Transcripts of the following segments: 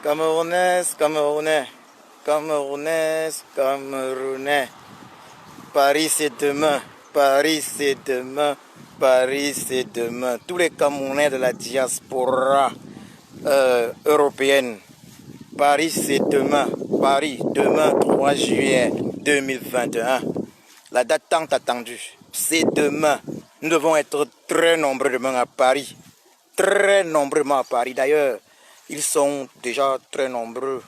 Camerounaise, Camerounais, Camerounaise, Camerounais. Paris c'est demain, Paris c'est demain, Paris c'est demain. Tous les Camerounais de la diaspora européenne. Paris c'est demain, Paris demain 3 juillet 2021. La date tant attendue, c'est demain. Nous devons être très nombreux demain à Paris. Très nombreux à Paris. D'ailleurs, ils sont déjà très nombreux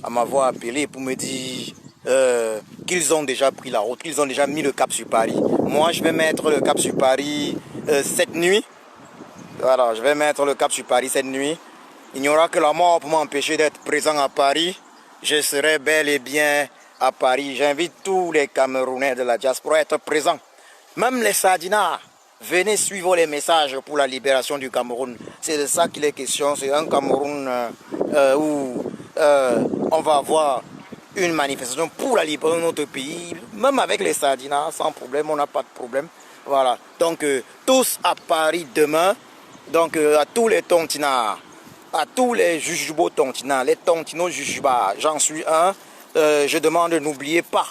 à m'avoir appelé pour me dire qu'ils ont déjà pris la route, qu'ils ont déjà mis le cap sur Paris. Moi, je vais mettre le cap sur Paris cette nuit. Voilà, je vais mettre le cap sur Paris cette nuit. Il n'y aura que la mort pour m'empêcher d'être présent à Paris. Je serai bel et bien à Paris. J'invite tous les Camerounais de la diaspora à être présents. Même les Sardinards, venez suivre les messages pour la libération du Cameroun. C'est de ça qu'il est question. C'est un Cameroun où on va avoir une manifestation pour la libération de notre pays. Même avec les Sardinards, sans problème, on n'a pas de problème. Voilà. Donc, tous à Paris demain. Donc, à tous les tontinards, à tous les jujubos tontinards, les tontinos jujubas, j'en suis un. Je demande, n'oubliez pas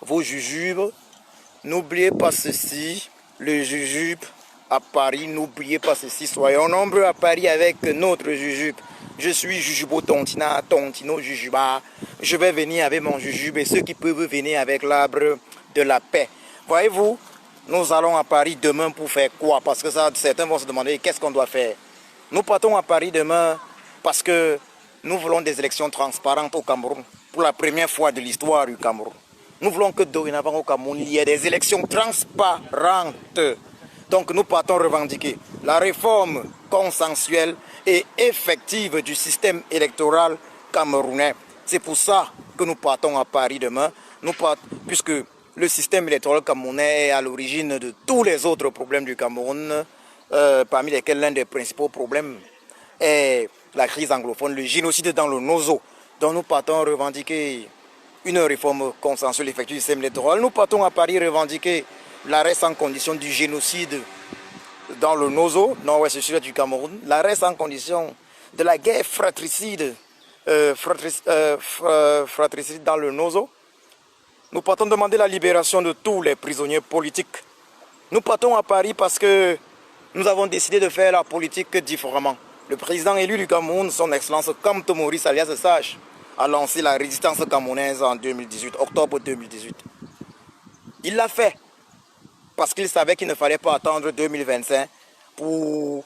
vos jujubes. N'oubliez pas ceci, le jujube à Paris, n'oubliez pas ceci, soyons nombreux à Paris avec notre jujube. Je suis jujubo tontina, tontino jujuba. Je vais venir avec mon jujube et ceux qui peuvent venir avec l'arbre de la paix. Voyez-vous, nous allons à Paris demain pour faire quoi? Parce que ça, certains vont se demander qu'est-ce qu'on doit faire. Nous partons à Paris demain parce que nous voulons des élections transparentes au Cameroun pour la première fois de l'histoire du Cameroun. Nous voulons que dorénavant au Cameroun, il y ait des élections transparentes. Donc nous partons revendiquer la réforme consensuelle et effective du système électoral camerounais. C'est pour ça que nous partons à Paris demain, puisque le système électoral camerounais est à l'origine de tous les autres problèmes du Cameroun, parmi lesquels l'un des principaux problèmes est la crise anglophone, le génocide dans le Nozo. Donc nous partons revendiquer une réforme consensuelle effectuée du système électoral. Nous partons à Paris revendiquer l'arrêt sans condition du génocide dans le Nozo, nord-ouest sud du Cameroun, l'arrêt sans condition de la guerre fratricide, fratricide dans le Nozo. Nous partons demander la libération de tous les prisonniers politiques. Nous partons à Paris parce que nous avons décidé de faire la politique différemment. Le président élu du Cameroun, son excellence Kamto Maurice alias Sage, a lancé la résistance camerounaise en 2018, octobre 2018. Il l'a fait parce qu'il savait qu'il ne fallait pas attendre 2025 pour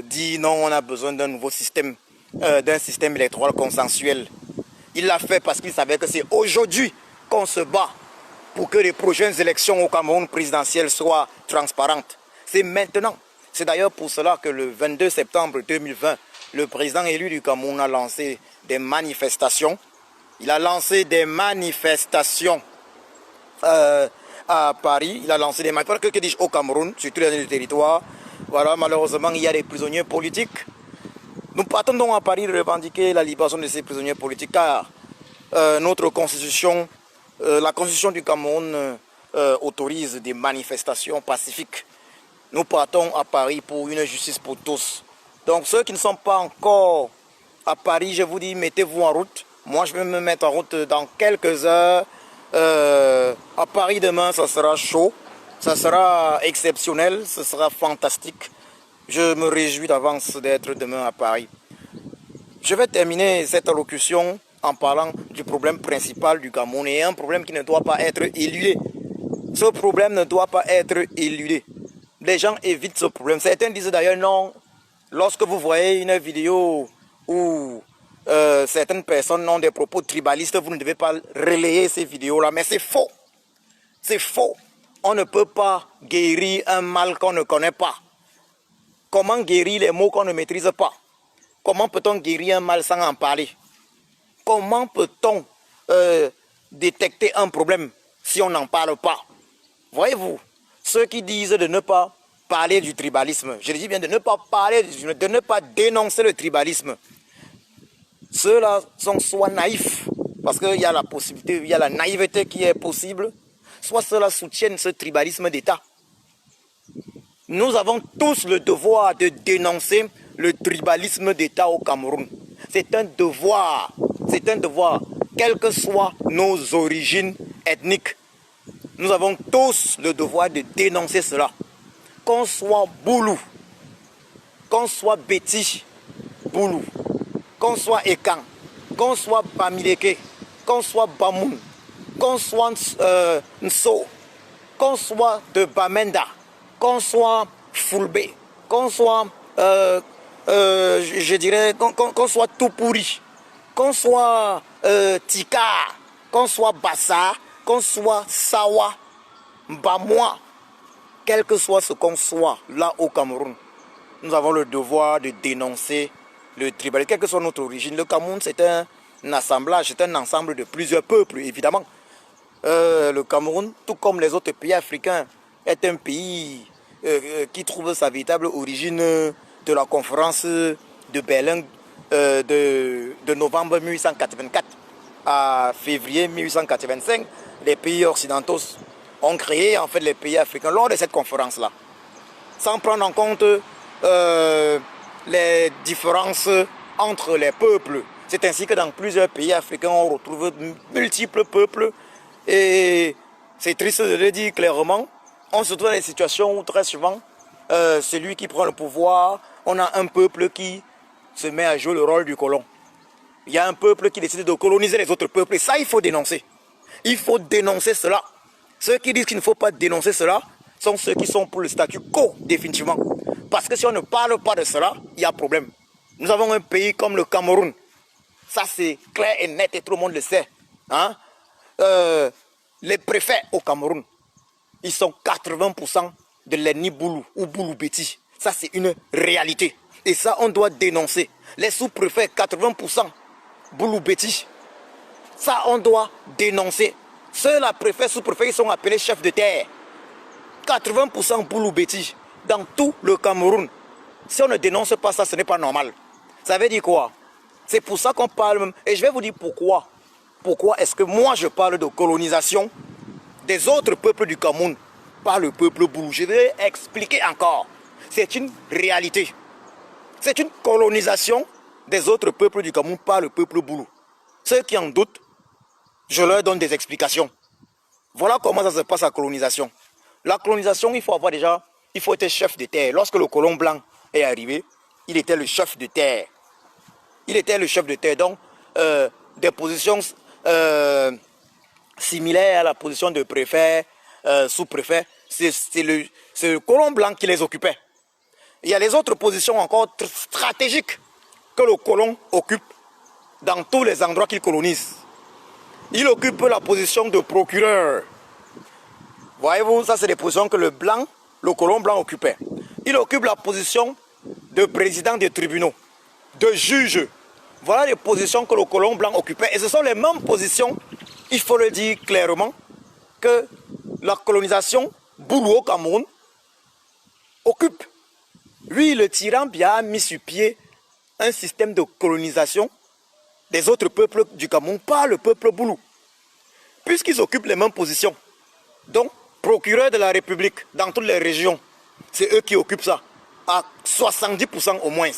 dire non, on a besoin d'un nouveau système, d'un système électoral consensuel. Il l'a fait parce qu'il savait que c'est aujourd'hui qu'on se bat pour que les prochaines élections au Cameroun présidentielles soient transparentes. C'est maintenant. C'est d'ailleurs pour cela que le 22 septembre 2020, le président élu du Cameroun a lancé des manifestations. Il a lancé des manifestations à Paris. Il a lancé des manifestations, que dis-je, au Cameroun, sur tous les territoires. Voilà, malheureusement, il y a des prisonniers politiques. Nous partons donc à Paris de revendiquer la libération de ces prisonniers politiques, car notre constitution, la constitution du Cameroun autorise des manifestations pacifiques. Nous partons à Paris pour une justice pour tous. Donc ceux qui ne sont pas encore à Paris, je vous dis, mettez-vous en route. Moi, je vais me mettre en route dans quelques heures. À Paris demain, ça sera chaud, ça sera exceptionnel, ce sera fantastique. Je me réjouis d'avance d'être demain à Paris. Je vais terminer cette allocution en parlant du problème principal du Cameroun et un problème qui ne doit pas être éludé. Ce problème ne doit pas être éludé. Les gens évitent ce problème. Certains disent d'ailleurs non. Lorsque vous voyez une vidéo où certaines personnes ont des propos tribalistes, vous ne devez pas relayer ces vidéos-là. Mais c'est faux. C'est faux. On ne peut pas guérir un mal qu'on ne connaît pas. Comment guérir les mots qu'on ne maîtrise pas? Comment peut-on guérir un mal sans en parler? Comment peut-on détecter un problème si on n'en parle pas? Voyez-vous, ceux qui disent de ne pas parler du tribalisme, je dis bien de ne pas parler, de ne pas dénoncer le tribalisme, ceux-là sont soit naïfs, parce qu'il y a la possibilité, il y a la naïveté qui est possible, soit ceux-là soutiennent ce tribalisme d'État. Nous avons tous le devoir de dénoncer le tribalisme d'État au Cameroun. C'est un devoir, quelles que soient nos origines ethniques. Nous avons tous le devoir de dénoncer cela. Qu'on soit Boulou, qu'on soit Béti Boulou, qu'on soit Ekan, qu'on soit Bamileke, qu'on soit Bamoun, qu'on soit Nso, qu'on soit de Bamenda, qu'on soit Fulbe, qu'on soit, je dirais, qu'on soit Toupouri, qu'on soit Tika, qu'on soit Bassa, qu'on soit Sawa, Bamoua, quel que soit ce qu'on soit là au Cameroun, nous avons le devoir de dénoncer le tribalisme, quelle que soit notre origine. Le Cameroun, c'est un assemblage, c'est un ensemble de plusieurs peuples, évidemment. Le Cameroun, tout comme les autres pays africains, est un pays qui trouve sa véritable origine de la conférence de Berlin de novembre 1884 à février 1885. Les pays occidentaux ont créé en fait les pays africains lors de cette conférence-là, sans prendre en compte les différences entre les peuples. C'est ainsi que dans plusieurs pays africains, on retrouve multiples peuples. Et c'est triste de le dire clairement. On se trouve dans des situations où très souvent, celui qui prend le pouvoir, on a un peuple qui se met à jouer le rôle du colon. Il y a un peuple qui décide de coloniser les autres peuples. Et ça, il faut dénoncer. Il faut dénoncer cela. Ceux qui disent qu'il ne faut pas dénoncer cela sont ceux qui sont pour le statu quo, définitivement. Parce que si on ne parle pas de cela, il y a problème. Nous avons un pays comme le Cameroun. Ça, c'est clair et net et tout le monde le sait. Hein? Les préfets au Cameroun, ils sont 80% de l'ethnie Boulou ou Boulou Béti. Ça, c'est une réalité. Et ça, on doit dénoncer. Les sous-préfets, 80% Boulou Béti. Ça, on doit dénoncer. Ceux-là, préfets, sous-préfets, ils sont appelés chefs de terre. 80% Boulou Béti dans tout le Cameroun. Si on ne dénonce pas ça, ce n'est pas normal. Ça veut dire quoi? C'est pour ça qu'on parle. Et je vais vous dire pourquoi. Pourquoi est-ce que moi je parle de colonisation des autres peuples du Cameroun par le peuple Boulou? Je vais expliquer encore. C'est une réalité. C'est une colonisation des autres peuples du Cameroun par le peuple Boulou. Ceux qui en doutent, je leur donne des explications. Voilà comment ça se passe la colonisation. La colonisation, il faut être chef de terre. Lorsque le colon blanc est arrivé, il était le chef de terre. Il était le chef de terre. Donc, des positions similaires à la position de préfet, sous-préfet, c'est le colon blanc qui les occupait. Il y a les autres positions encore stratégiques que le colon occupe dans tous les endroits qu'il colonise. Il occupe la position de procureur. Voyez-vous, ça c'est des positions que le colon blanc occupait. Il occupe la position de président des tribunaux, de juge. Voilà les positions que le colon blanc occupait. Et ce sont les mêmes positions, il faut le dire clairement, que la colonisation Boulou au Cameroun occupe. Lui, le tyran Biya a mis sur pied un système de colonisation des autres peuples du Cameroun par le peuple Boulou. Puisqu'ils occupent les mêmes positions. Donc, procureur de la République dans toutes les régions, c'est eux qui occupent ça, à 70% au moins.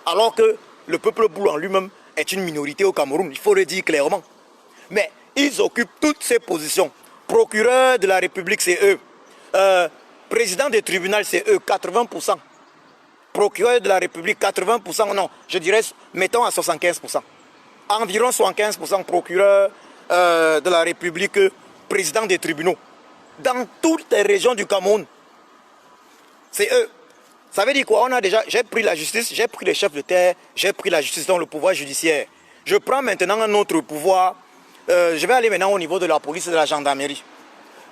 Alors que le peuple Boulou en lui-même est une minorité au Cameroun, il faut le dire clairement. Mais ils occupent toutes ces positions. Procureur de la République, c'est eux. Président des tribunaux, c'est eux, 80%. Procureur de la République, 80%, non, je dirais, mettons à 75%. Environ 75% procureur de la République, président des tribunaux. Dans toutes les régions du Cameroun, c'est eux. Ça veut dire quoi? J'ai pris la justice, j'ai pris les chefs de terre, j'ai pris la justice dans le pouvoir judiciaire. Je prends maintenant un autre pouvoir. Je vais aller maintenant au niveau de la police et de la gendarmerie.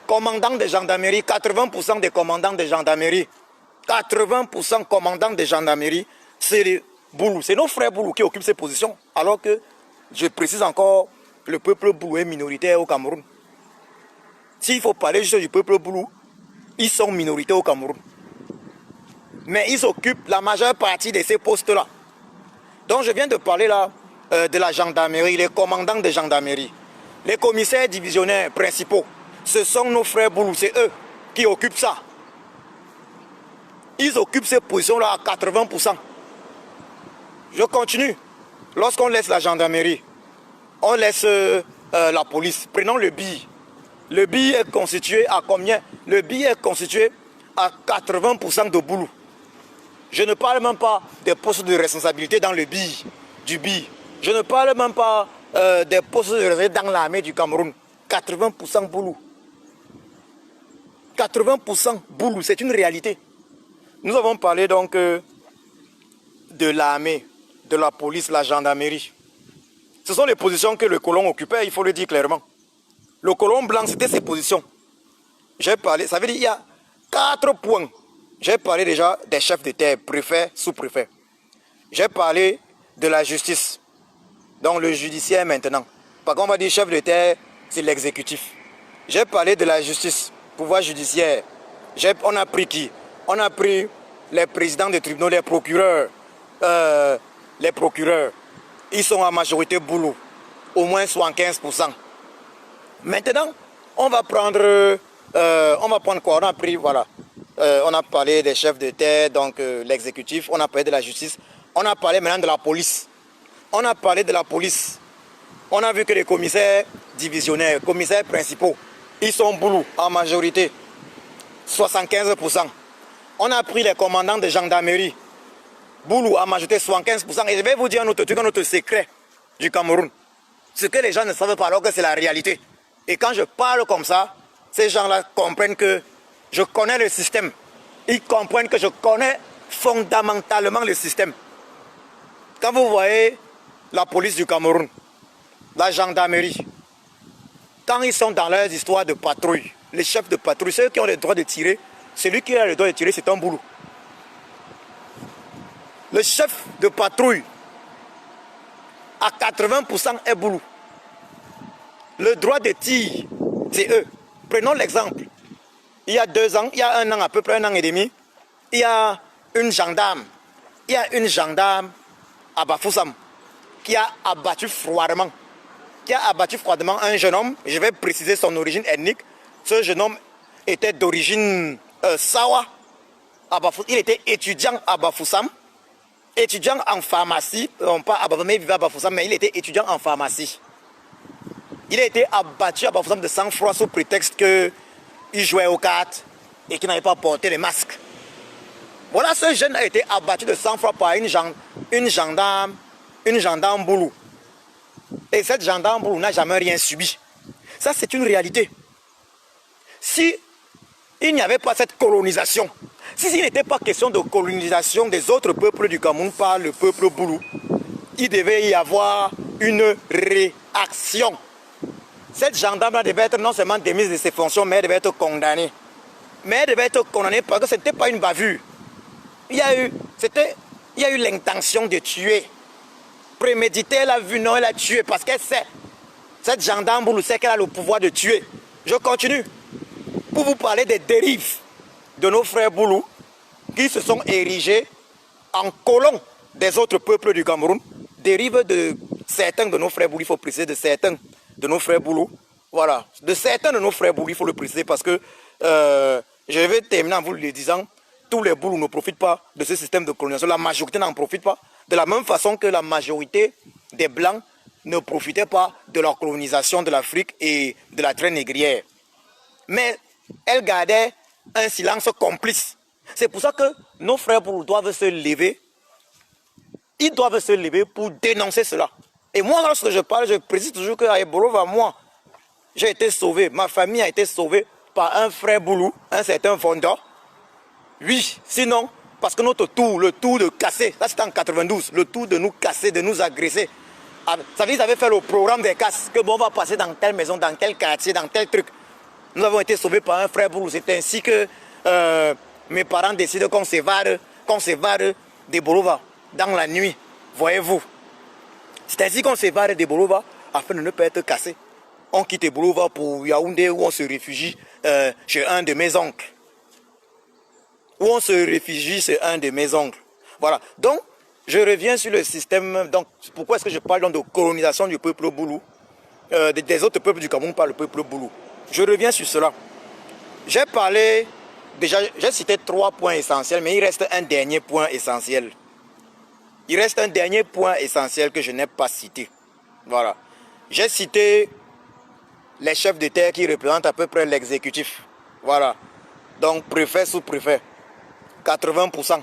Commandant de gendarmerie, 80% des commandants de gendarmerie, 80% commandants de gendarmerie, c'est les Boulou. C'est nos frères Boulou qui occupent ces positions. Alors que, je précise encore, le peuple Boulou est minoritaire au Cameroun. S'il faut parler juste du peuple Boulou, ils sont minorités au Cameroun. Mais ils occupent la majeure partie de ces postes-là. Donc je viens de parler là de la gendarmerie, les commandants de gendarmerie, les commissaires divisionnaires principaux. Ce sont nos frères Boulou, c'est eux qui occupent ça. Ils occupent ces positions-là à 80%. Je continue. Lorsqu'on laisse la gendarmerie, on laisse la police. Prenons le BI. Le BI est constitué à combien? Le BI est constitué à 80% de boulot. Je ne parle même pas des postes de responsabilité dans le BI, du BI. Je ne parle même pas des postes de responsabilité dans l'armée du Cameroun. 80% boulot. 80% boulot, c'est une réalité. Nous avons parlé donc de l'armée, de la police, la gendarmerie. Ce sont les positions que le colon occupait, il faut le dire clairement. Le colon blanc, c'était ses positions. J'ai parlé, ça veut dire qu'il y a 4 points. J'ai parlé déjà des chefs de terre, préfets, sous-préfets. J'ai parlé de la justice, donc le judiciaire maintenant. Par contre, on va dire chef de terre, c'est l'exécutif. J'ai parlé de la justice, pouvoir judiciaire. On a pris qui? On a pris les présidents des tribunaux, les procureurs. Les procureurs, ils sont en majorité boulot, au moins 75%. Maintenant, on va prendre quoi? On a pris, voilà, on a parlé des chefs de terre, donc l'exécutif, on a parlé de la justice, on a parlé maintenant de la police. On a parlé de la police. On a vu que les commissaires divisionnaires, commissaires principaux, ils sont boulot en majorité, 75%. On a pris les commandants de gendarmerie, boulot en majorité 75%. Et je vais vous dire un autre secret du Cameroun. Ce que les gens ne savent pas alors que c'est la réalité. Et quand je parle comme ça, ces gens-là comprennent que je connais le système. Ils comprennent que je connais fondamentalement le système. Quand vous voyez la police du Cameroun, la gendarmerie, quand ils sont dans leurs histoires de patrouille, les chefs de patrouille, ceux qui ont le droit de tirer, celui qui a le droit de tirer, c'est un boulot. Le chef de patrouille, à 80% est boulot. Le droit de tir, c'est eux. Prenons l'exemple. Il y a 2 ans, il y a 1 an, à peu près 1 an et demi, il y a une gendarme. Il y a une gendarme à Bafoussam qui a abattu froidement. Un jeune homme. Je vais préciser son origine ethnique. Ce jeune homme était d'origine Sawa. Il était étudiant à Bafoussam. Étudiant en pharmacie. Pas à Bafoussam, mais il vivait à Bafoussam, mais il était étudiant en pharmacie. Il a été abattu à Bafoussam de sang-froid sous prétexte qu'il jouait aux cartes et qu'il n'avait pas porté le masque. Voilà, ce jeune a été abattu de sang-froid par une gendarme boulou. Et cette gendarme boulou n'a jamais rien subi. Ça, c'est une réalité. Si il n'y avait pas cette colonisation, si il n'était pas question de colonisation des autres peuples du Cameroun par le peuple boulou, il devait y avoir une réaction. Cette gendarme devait être non seulement démise de ses fonctions, mais elle devait être condamnée. Mais elle devait être condamnée parce que ce n'était pas une bavure. Il y a eu l'intention de tuer. Prémédité, elle a vu, non, elle a tué parce qu'elle sait. Cette gendarme boulou sait qu'elle a le pouvoir de tuer. Je continue. Pour vous parler des dérives de nos frères boulous qui se sont érigés en colons des autres peuples du Cameroun. Dérives de certains de nos frères boulous, il faut préciser de certains de nos frères boulous. Voilà, de certains de nos frères boulous, il faut le préciser parce que je vais terminer en vous le disant, tous les boulous ne profitent pas de ce système de colonisation. La majorité n'en profite pas. De la même façon que la majorité des Blancs ne profitaient pas de la colonisation de l'Afrique et de la traite négrière. Mais elles gardaient un silence complice. C'est pour ça que nos frères boulous doivent se lever. Ils doivent se lever pour dénoncer cela. Et moi, lorsque je parle, je précise toujours qu'à Ebolova, moi, j'ai été sauvé. Ma famille a été sauvée par un frère boulou, un certain Vonda. Oui, sinon, parce que notre tour, le tour de casser, ça c'était en 92, le tour de nous casser, de nous agresser. Ça veut dire qu'ils avaient fait le programme des casses, que bon, on va passer dans telle maison, dans tel quartier, dans tel truc. Nous avons été sauvés par un frère boulou. C'est ainsi que mes parents décident qu'on s'évade des Bolova dans la nuit. Voyez-vous. C'est ainsi qu'on s'évade des Bolova afin de ne pas être cassé. On quitte Bolova pour Yaoundé où on se réfugie chez un de mes oncles. Voilà. Donc, je reviens sur le système. Donc, pourquoi est-ce que je parle donc de colonisation du peuple boulou, des autres peuples du Cameroun par le peuple boulou? Je reviens sur cela. J'ai parlé, déjà, j'ai cité 3 points essentiels, mais il reste un dernier point essentiel. Il reste un dernier point essentiel que je n'ai pas cité. Voilà. J'ai cité les chefs de terre qui représentent à peu près l'exécutif. Voilà. Donc, préfet, sous-préfet, 80%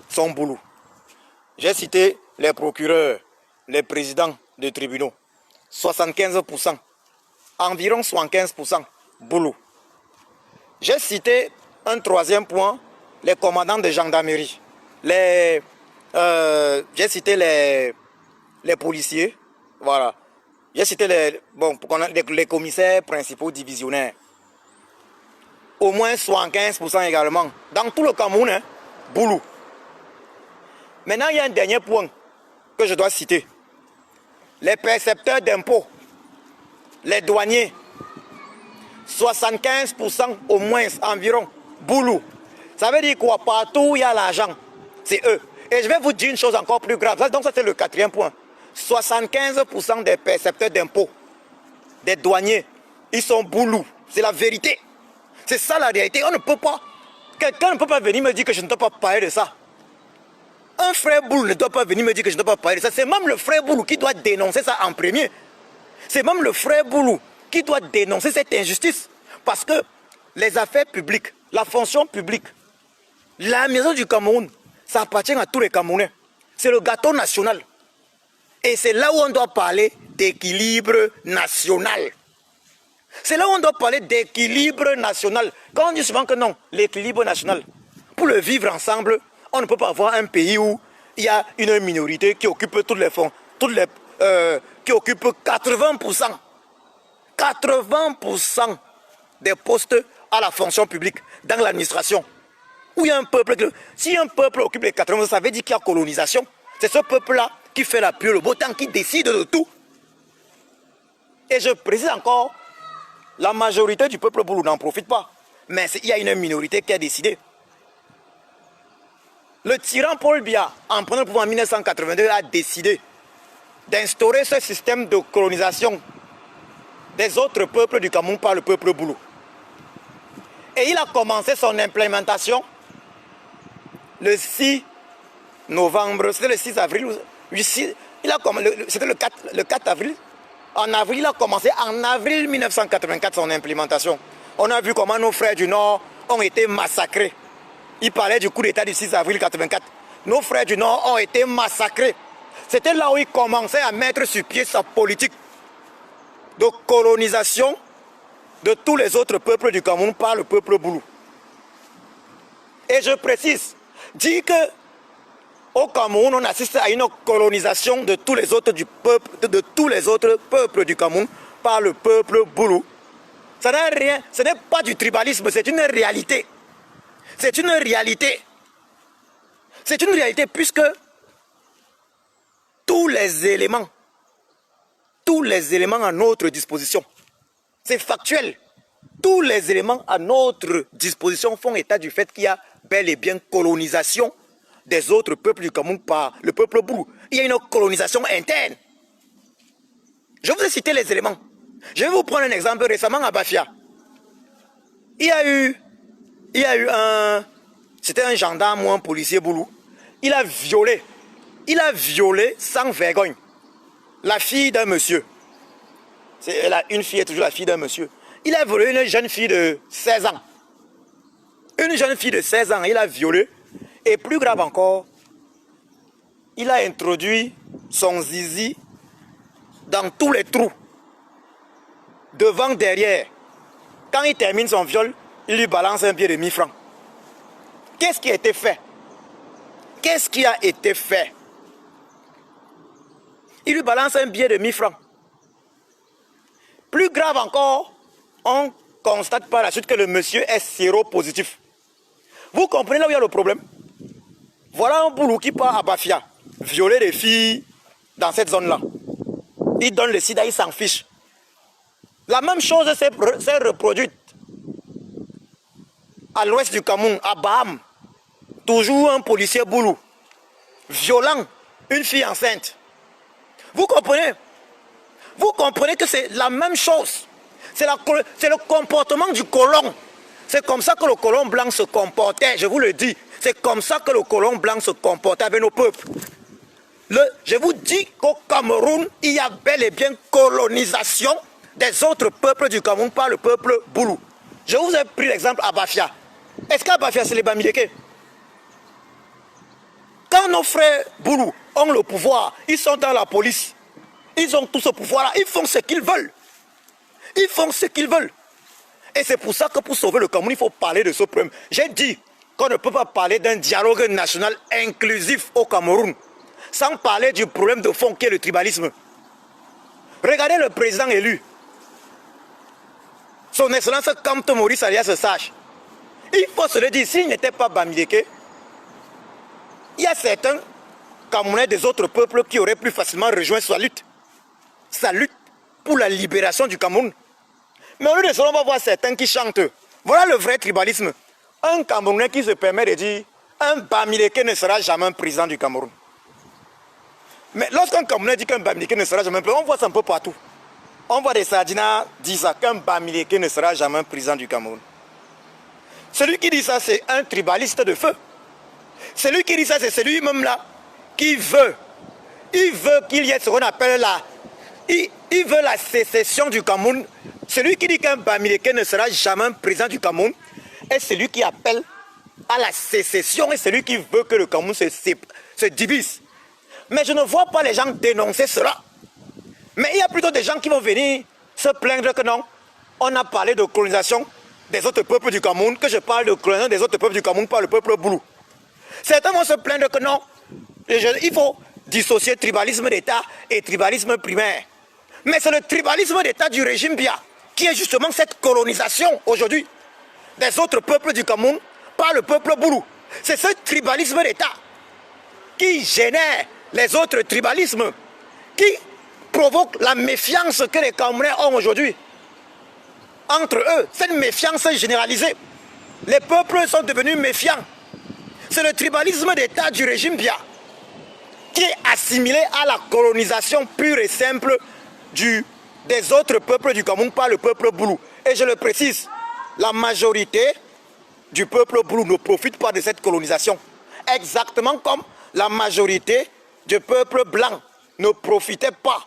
sont boulot. J'ai cité les procureurs, les présidents de tribunaux, 75%. Environ 75% boulot. J'ai cité un troisième point, les commandants de gendarmerie. J'ai cité les policiers. Voilà. J'ai cité les commissaires principaux divisionnaires. Au moins 75% également. Dans tout le Cameroun, hein, boulot. Maintenant, il y a un dernier point que je dois citer. Les percepteurs d'impôts, les douaniers, 75% au moins environ, boulot. Ça veut dire quoi? Partout où il y a l'argent, c'est eux. Et je vais vous dire une chose encore plus grave. Donc ça c'est le quatrième point. 75% des percepteurs d'impôts, des douaniers, ils sont boulot. C'est la vérité. C'est ça la réalité. On ne peut pas. Quelqu'un ne peut pas venir me dire que je ne dois pas parler de ça. Un frère boulot ne doit pas venir me dire que je ne dois pas parler de ça. C'est même le frère boulot qui doit dénoncer ça en premier. C'est même le frère boulot qui doit dénoncer cette injustice. Parce que les affaires publiques, la fonction publique, la maison du Cameroun, ça appartient à tous les Camerounais. C'est le gâteau national. Et c'est là où on doit parler d'équilibre national. C'est là où on doit parler d'équilibre national. Quand on dit souvent que non, l'équilibre national, pour le vivre ensemble, on ne peut pas avoir un pays où il y a une minorité qui occupe tous les fonds, qui occupe 80%. 80% des postes à la fonction publique dans l'administration. Où il y a un peuple, si un peuple occupe les 80%, ça veut dire qu'il y a colonisation. C'est ce peuple-là qui fait la pluie, le beau temps, qui décide de tout. Et je précise encore, la majorité du peuple boulou n'en profite pas. Mais il y a une minorité qui a décidé. Le tyran Paul Biya, en prenant le pouvoir en 1982, a décidé d'instaurer ce système de colonisation des autres peuples du Cameroun par le peuple boulou. Et il a commencé son implémentation le 6 novembre, c'était le 6 avril, c'était le 4 avril. En avril, il a commencé en avril 1984 son implémentation. On a vu comment nos frères du Nord ont été massacrés. Il parlait du coup d'état du 6 avril 1984. Nos frères du Nord ont été massacrés. C'était là où il commençait à mettre sur pied sa politique de colonisation de tous les autres peuples du Cameroun par le peuple boulou. Et je précise, dire que au Cameroun, on assiste à une colonisation de tous les autres peuples du Cameroun par le peuple boulou. Ça n'a rien, ce n'est pas du tribalisme, c'est une réalité. C'est une réalité. C'est une réalité puisque tous les éléments à notre disposition, c'est factuel. Tous les éléments à notre disposition font état du fait qu'il y a bel et bien colonisation des autres peuples du Cameroun par le peuple boulou. Il y a une colonisation interne. Je vous ai cité les éléments. Je vais vous prendre un exemple récemment à Bafia. Il y a eu c'était un gendarme ou un policier boulou. Il a violé sans vergogne la fille d'un monsieur. Une fille est toujours la fille d'un monsieur. Il a violé une jeune fille de 16 ans. Une jeune fille de 16 ans, il a violé. Et plus grave encore, il a introduit son zizi dans tous les trous. Devant, derrière. Quand il termine son viol, il lui balance un billet de 1000 francs. Qu'est-ce qui a été fait? Qu'est-ce qui a été fait? Il lui balance un billet de 1000 francs. Plus grave encore, on constate par la suite que le monsieur est séropositif. Vous comprenez là où il y a le problème? Voilà un boulot qui part à Bafia, violer des filles dans cette zone-là. Il donne le sida, il s'en fiche. La même chose s'est reproduite à l'ouest du Cameroun, à Baham. Toujours un policier boulou, violant une fille enceinte. Vous comprenez? Vous comprenez que c'est la même chose. C'est le comportement du colon. C'est comme ça que le colon blanc se comportait, je vous le dis. C'est comme ça que le colon blanc se comportait avec nos peuples. Je vous dis qu'au Cameroun, il y a bel et bien colonisation des autres peuples du Cameroun par le peuple Boulou. Je vous ai pris l'exemple à Bafia. Est-ce qu'à Bafia, c'est les Bamileke? Quand nos frères Boulou ont le pouvoir, ils sont dans la police. Ils ont tout ce pouvoir-là. Ils font ce qu'ils veulent. Ils font ce qu'ils veulent. Et c'est pour ça que pour sauver le Cameroun, il faut parler de ce problème. J'ai dit qu'on ne peut pas parler d'un dialogue national inclusif au Cameroun sans parler du problème de fond qui est le tribalisme. Regardez le président élu. Son Excellence Kamto Maurice alias Sage. Il faut se le dire, s'il n'était pas Bamileke, il y a certains Camerounais des autres peuples qui auraient plus facilement rejoint sa lutte. Sa lutte pour la libération du Cameroun. Mais au lieu de cela, on va voir certains qui chantent. Voilà le vrai tribalisme. Un Camerounais qui se permet de dire un Bamileke ne sera jamais un président du Cameroun. Mais lorsqu'un Camerounais dit qu'un Bamileke ne sera jamais un président, on voit ça un peu partout. On voit des Sardinats dire ça, qu'un Bamileke ne sera jamais un président du Cameroun. Celui qui dit ça, c'est un tribaliste de feu. Celui qui dit ça, c'est celui-même là qui veut. Il veut qu'il y ait ce qu'on appelle la... Il veut la sécession du Cameroun. Celui qui dit qu'un Bamileke ne sera jamais un président du Cameroun est celui qui appelle à la sécession et celui qui veut que le Cameroun se divise. Mais je ne vois pas les gens dénoncer cela. Mais il y a plutôt des gens qui vont venir se plaindre que non, on a parlé de colonisation des autres peuples du Cameroun, que je parle de colonisation des autres peuples du Cameroun par le peuple Boulou. Certains vont se plaindre que non, il faut dissocier tribalisme d'État et tribalisme primaire. Mais c'est le tribalisme d'État du régime Bia qui est justement cette colonisation aujourd'hui des autres peuples du Cameroun par le peuple Boulou. C'est ce tribalisme d'État qui génère les autres tribalismes, qui provoque la méfiance que les Camerounais ont aujourd'hui entre eux. Cette méfiance généralisée. Les peuples sont devenus méfiants. C'est le tribalisme d'État du régime Bia qui est assimilé à la colonisation pure et simple des autres peuples du Cameroun par le peuple Boulou. Et je le précise, la majorité du peuple Boulou ne profite pas de cette colonisation. Exactement comme la majorité du peuple blanc ne profitait pas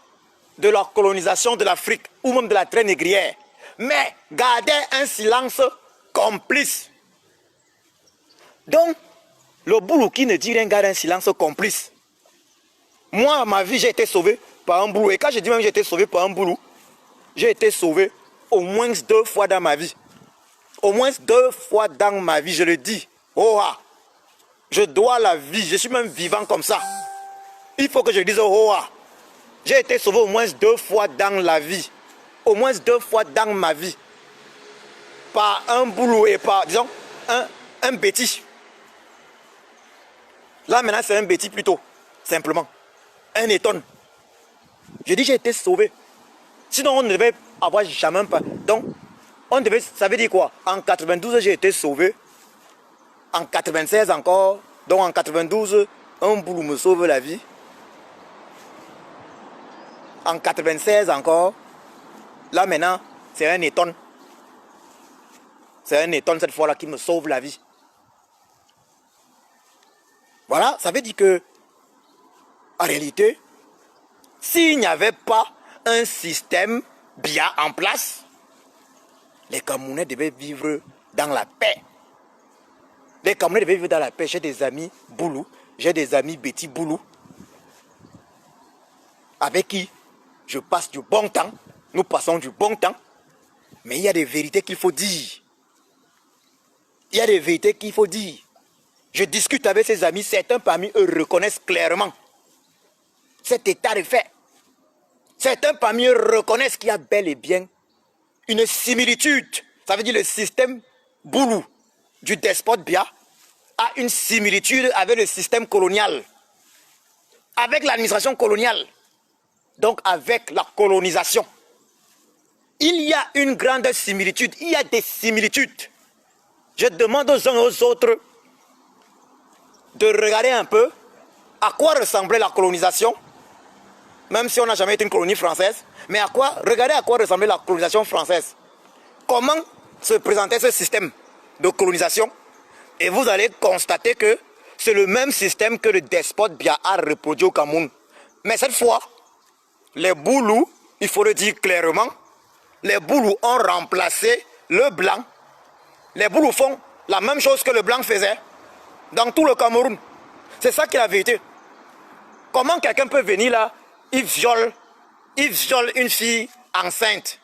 de la colonisation de l'Afrique ou même de la traite négrière, mais gardait un silence complice. Donc, le Boulou qui ne dit rien garde un silence complice. Moi, à ma vie, j'ai été sauvé par un Boulou. Et quand je dis même que j'ai été sauvé par un Boulou, j'ai été sauvé au moins 2 fois dans ma vie. Au moins 2 fois dans ma vie, je le dis. Oh, ah, je dois la vie, je suis même vivant comme ça. Il faut que je dise oh, ah, j'ai été sauvé au moins 2 fois dans la vie. Au moins 2 fois dans ma vie. Par un Boulou et par, disons, un bêtis. Là maintenant c'est un bêtis plutôt, simplement. Un étonne. Je dis j'ai été sauvé. Sinon on ne devait avoir jamais pas. Donc, on devait, ça veut dire quoi? En 92 j'ai été sauvé. En 96 encore. Donc en 92, un Boulou me sauve la vie. En 96 encore. Là maintenant, c'est un étonne. C'est un étonne cette fois-là qui me sauve la vie. Voilà, ça veut dire que, en réalité, s'il n'y avait pas un système bien en place, les Camerounais devaient vivre dans la paix. Les Camerounais devaient vivre dans la paix. J'ai des amis Boulou, j'ai des amis Betty Boulou, avec qui je passe du bon temps. Nous passons du bon temps. Mais il y a des vérités qu'il faut dire. Il y a des vérités qu'il faut dire. Je discute avec ses amis, certains parmi eux reconnaissent clairement cet état de fait. Certains parmi eux reconnaissent qu'il y a bel et bien une similitude. Ça veut dire le système Boulou du despote Bia a une similitude avec le système colonial, avec l'administration coloniale, donc avec la colonisation. Il y a une grande similitude, il y a des similitudes. Je demande aux uns et aux autres de regarder un peu à quoi ressemblait la colonisation, même si on n'a jamais été une colonie française, mais regardez à quoi ressemblait la colonisation française. Comment se présentait ce système? de colonisation. Et vous allez constater que c'est le même système que le despote Biya a reproduit au Cameroun. Mais cette fois, les Boulous, il faut le dire clairement, les Boulous ont remplacé le blanc. Les Boulous font la même chose que le blanc faisait dans tout le Cameroun. C'est ça qui est la vérité. Comment quelqu'un peut venir là, il viole une fille enceinte.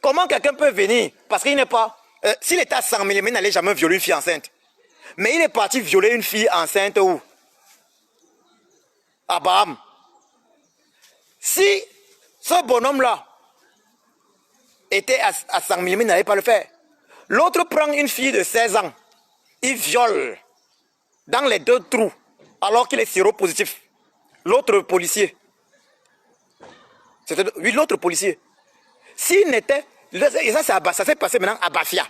Comment quelqu'un peut venir, parce qu'il n'est pas... S'il était à 100 000, il n'allait jamais violer une fille enceinte. Mais il est parti violer une fille enceinte où? À Baham. Si ce bonhomme-là était à 100 000, il n'allait pas le faire. L'autre prend une fille de 16 ans. Il viole dans les 2 trous alors qu'il est séropositif. L'autre policier. Oui, l'autre policier. S'il n'était... Et ça s'est passé maintenant à Bafia.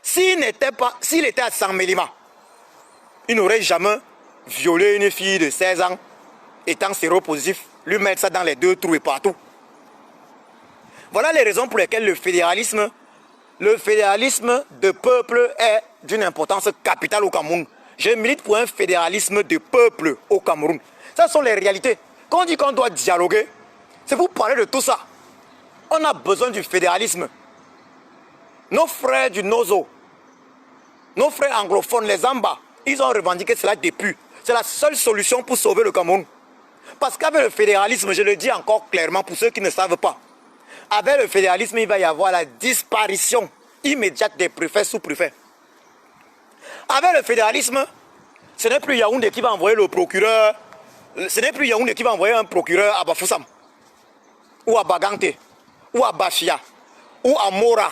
S'il était à 100 Mélima, il n'aurait jamais violé une fille de 16 ans étant séropositif, lui mettre ça dans les 2 trous et partout. Voilà les raisons pour lesquelles le fédéralisme de peuple est d'une importance capitale au Cameroun. Je milite pour un fédéralisme de peuple au Cameroun. Ce sont les réalités. Quand on dit qu'on doit dialoguer, c'est pour parler de tout ça. On a besoin du fédéralisme. Nos frères du Nozo, nos frères anglophones, les Amba, ils ont revendiqué cela depuis. C'est la seule solution pour sauver le Cameroun. Parce qu'avec le fédéralisme, je le dis encore clairement pour ceux qui ne savent pas, avec le fédéralisme, il va y avoir la disparition immédiate des préfets sous-préfets. Avec le fédéralisme, ce n'est plus Yaoundé qui va envoyer le procureur, ce n'est plus Yaoundé qui va envoyer un procureur à Bafoussam, ou à Bagante, ou à Bafia, ou à Mora,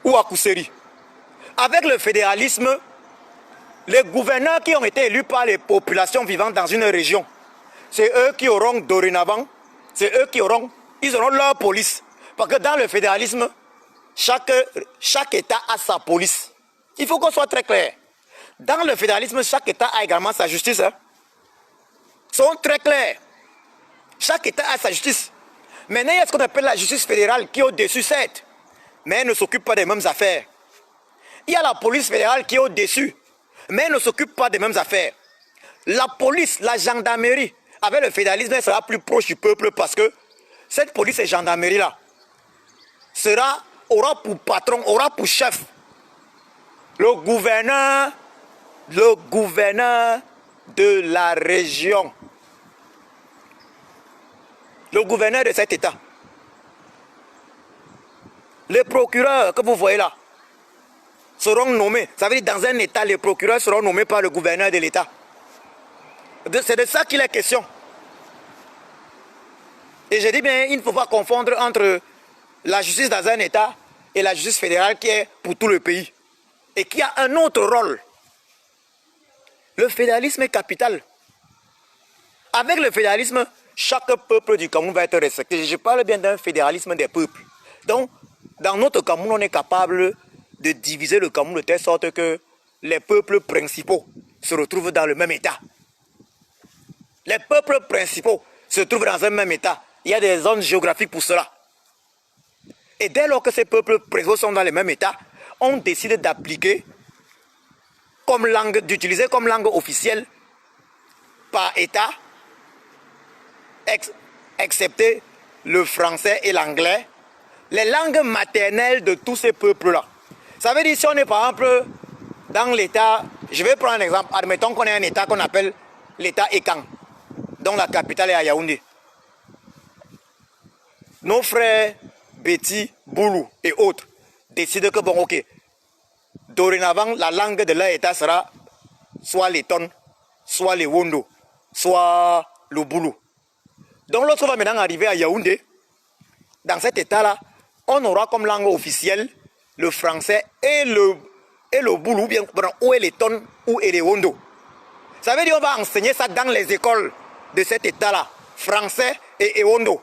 ou à Kousseri. Avec le fédéralisme, les gouverneurs qui ont été élus par les populations vivant dans une région, c'est eux qui auront dorénavant, c'est eux qui auront, ils auront leur police. Parce que dans le fédéralisme, chaque État a sa police. Il faut qu'on soit très clair. Dans le fédéralisme, chaque État a également sa justice. Ils sont très clairs. Chaque État a sa justice. Maintenant, il y a ce qu'on appelle la justice fédérale qui est au-dessus, certes, mais elle ne s'occupe pas des mêmes affaires. Il y a la police fédérale qui est au-dessus, mais elle ne s'occupe pas des mêmes affaires. La police, la gendarmerie, avec le fédéralisme, elle sera plus proche du peuple parce que cette police et gendarmerie-là aura pour patron, aura pour chef le gouverneur de la région. Le gouverneur de cet État. Les procureurs que vous voyez là seront nommés. Ça veut dire dans un État, les procureurs seront nommés par le gouverneur de l'État. C'est de ça qu'il est question. Et je dis bien, il ne faut pas confondre entre la justice dans un État et la justice fédérale qui est pour tout le pays. Et qui a un autre rôle. Le fédéralisme est capital. Avec le fédéralisme, chaque peuple du Cameroun va être respecté. Je parle bien d'un fédéralisme des peuples. Donc, dans notre Cameroun, on est capable de diviser le Cameroun de telle sorte que les peuples principaux se retrouvent dans le même État. Les peuples principaux se trouvent dans un même État. Il y a des zones géographiques pour cela. Et dès lors que ces peuples principaux sont dans le même État, on décide d'appliquer comme langue, d'utiliser comme langue officielle par État, excepté le français et l'anglais, les langues maternelles de tous ces peuples-là. Ça veut dire si on est par exemple dans l'État, je vais prendre un exemple, admettons qu'on est un État qu'on appelle l'État Ekang, dont la capitale est à Yaoundé. Nos frères Betty, Boulou et autres décident que bon ok, dorénavant la langue de leur État sera soit les Ton, soit les Wondo, soit le Boulou. Donc lorsqu'on va maintenant arriver à Yaoundé, dans cet État-là, on aura comme langue officielle le français et le Boulou, bien ou les Ton ou les Wondo. Ça veut dire qu'on va enseigner ça dans les écoles de cet État-là, français et Wondo.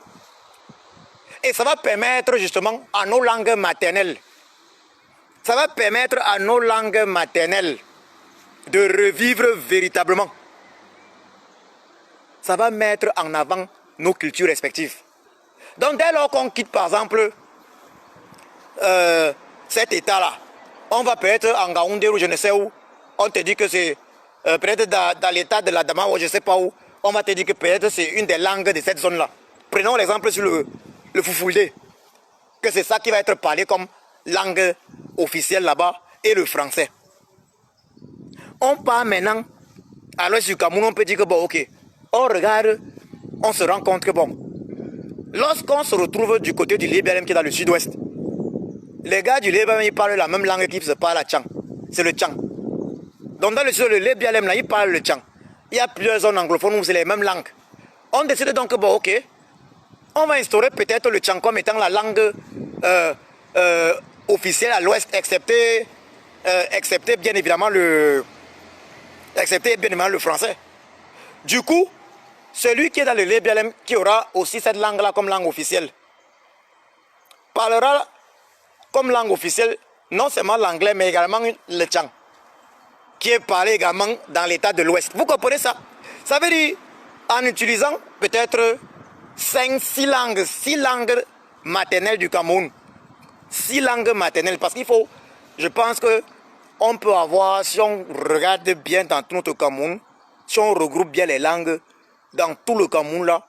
Et ça va permettre justement à nos langues maternelles, ça va permettre à nos langues maternelles de revivre véritablement. Ça va mettre en avant nos cultures respectives. Donc dès lors qu'on quitte par exemple cet état-là. On va peut-être en Gaoundé ou je ne sais où. On te dit que c'est peut-être dans l'état de la Dama ou je ne sais pas où. On va te dire que peut-être c'est une des langues de cette zone-là. Prenons l'exemple sur le Foufoulde. Que c'est ça qui va être parlé comme langue officielle là-bas et le français. On part maintenant à l'ouest du Cameroun, on peut dire que bon, ok, on regarde, on se rend compte que bon, lorsqu'on se retrouve du côté du Lébialem qui est dans le sud-ouest, les gars du Lébialem, ils parlent la même langue qui se parle à Tchang. C'est le Tchang. Donc dans le sud, le Lébialem, là, ils parlent le Tchang. Il y a plusieurs zones anglophones où c'est les mêmes langues. On décide donc que bon, ok, on va instaurer peut-être le Tchang comme étant la langue officielle à l'ouest, excepté bien évidemment le français. Du coup, celui qui est dans le Lébialem, qui aura aussi cette langue-là comme langue officielle, parlera comme langue officielle non seulement l'anglais, mais également le Tchang, qui est parlé également dans l'état de l'Ouest. Vous comprenez ça? Ça veut dire, en utilisant peut-être 6 langues maternelles du Cameroun, 6 langues maternelles, parce qu'il faut, je pense que on peut avoir, si on regarde bien dans tout notre Cameroun, si on regroupe bien les langues dans tout le Cameroun là,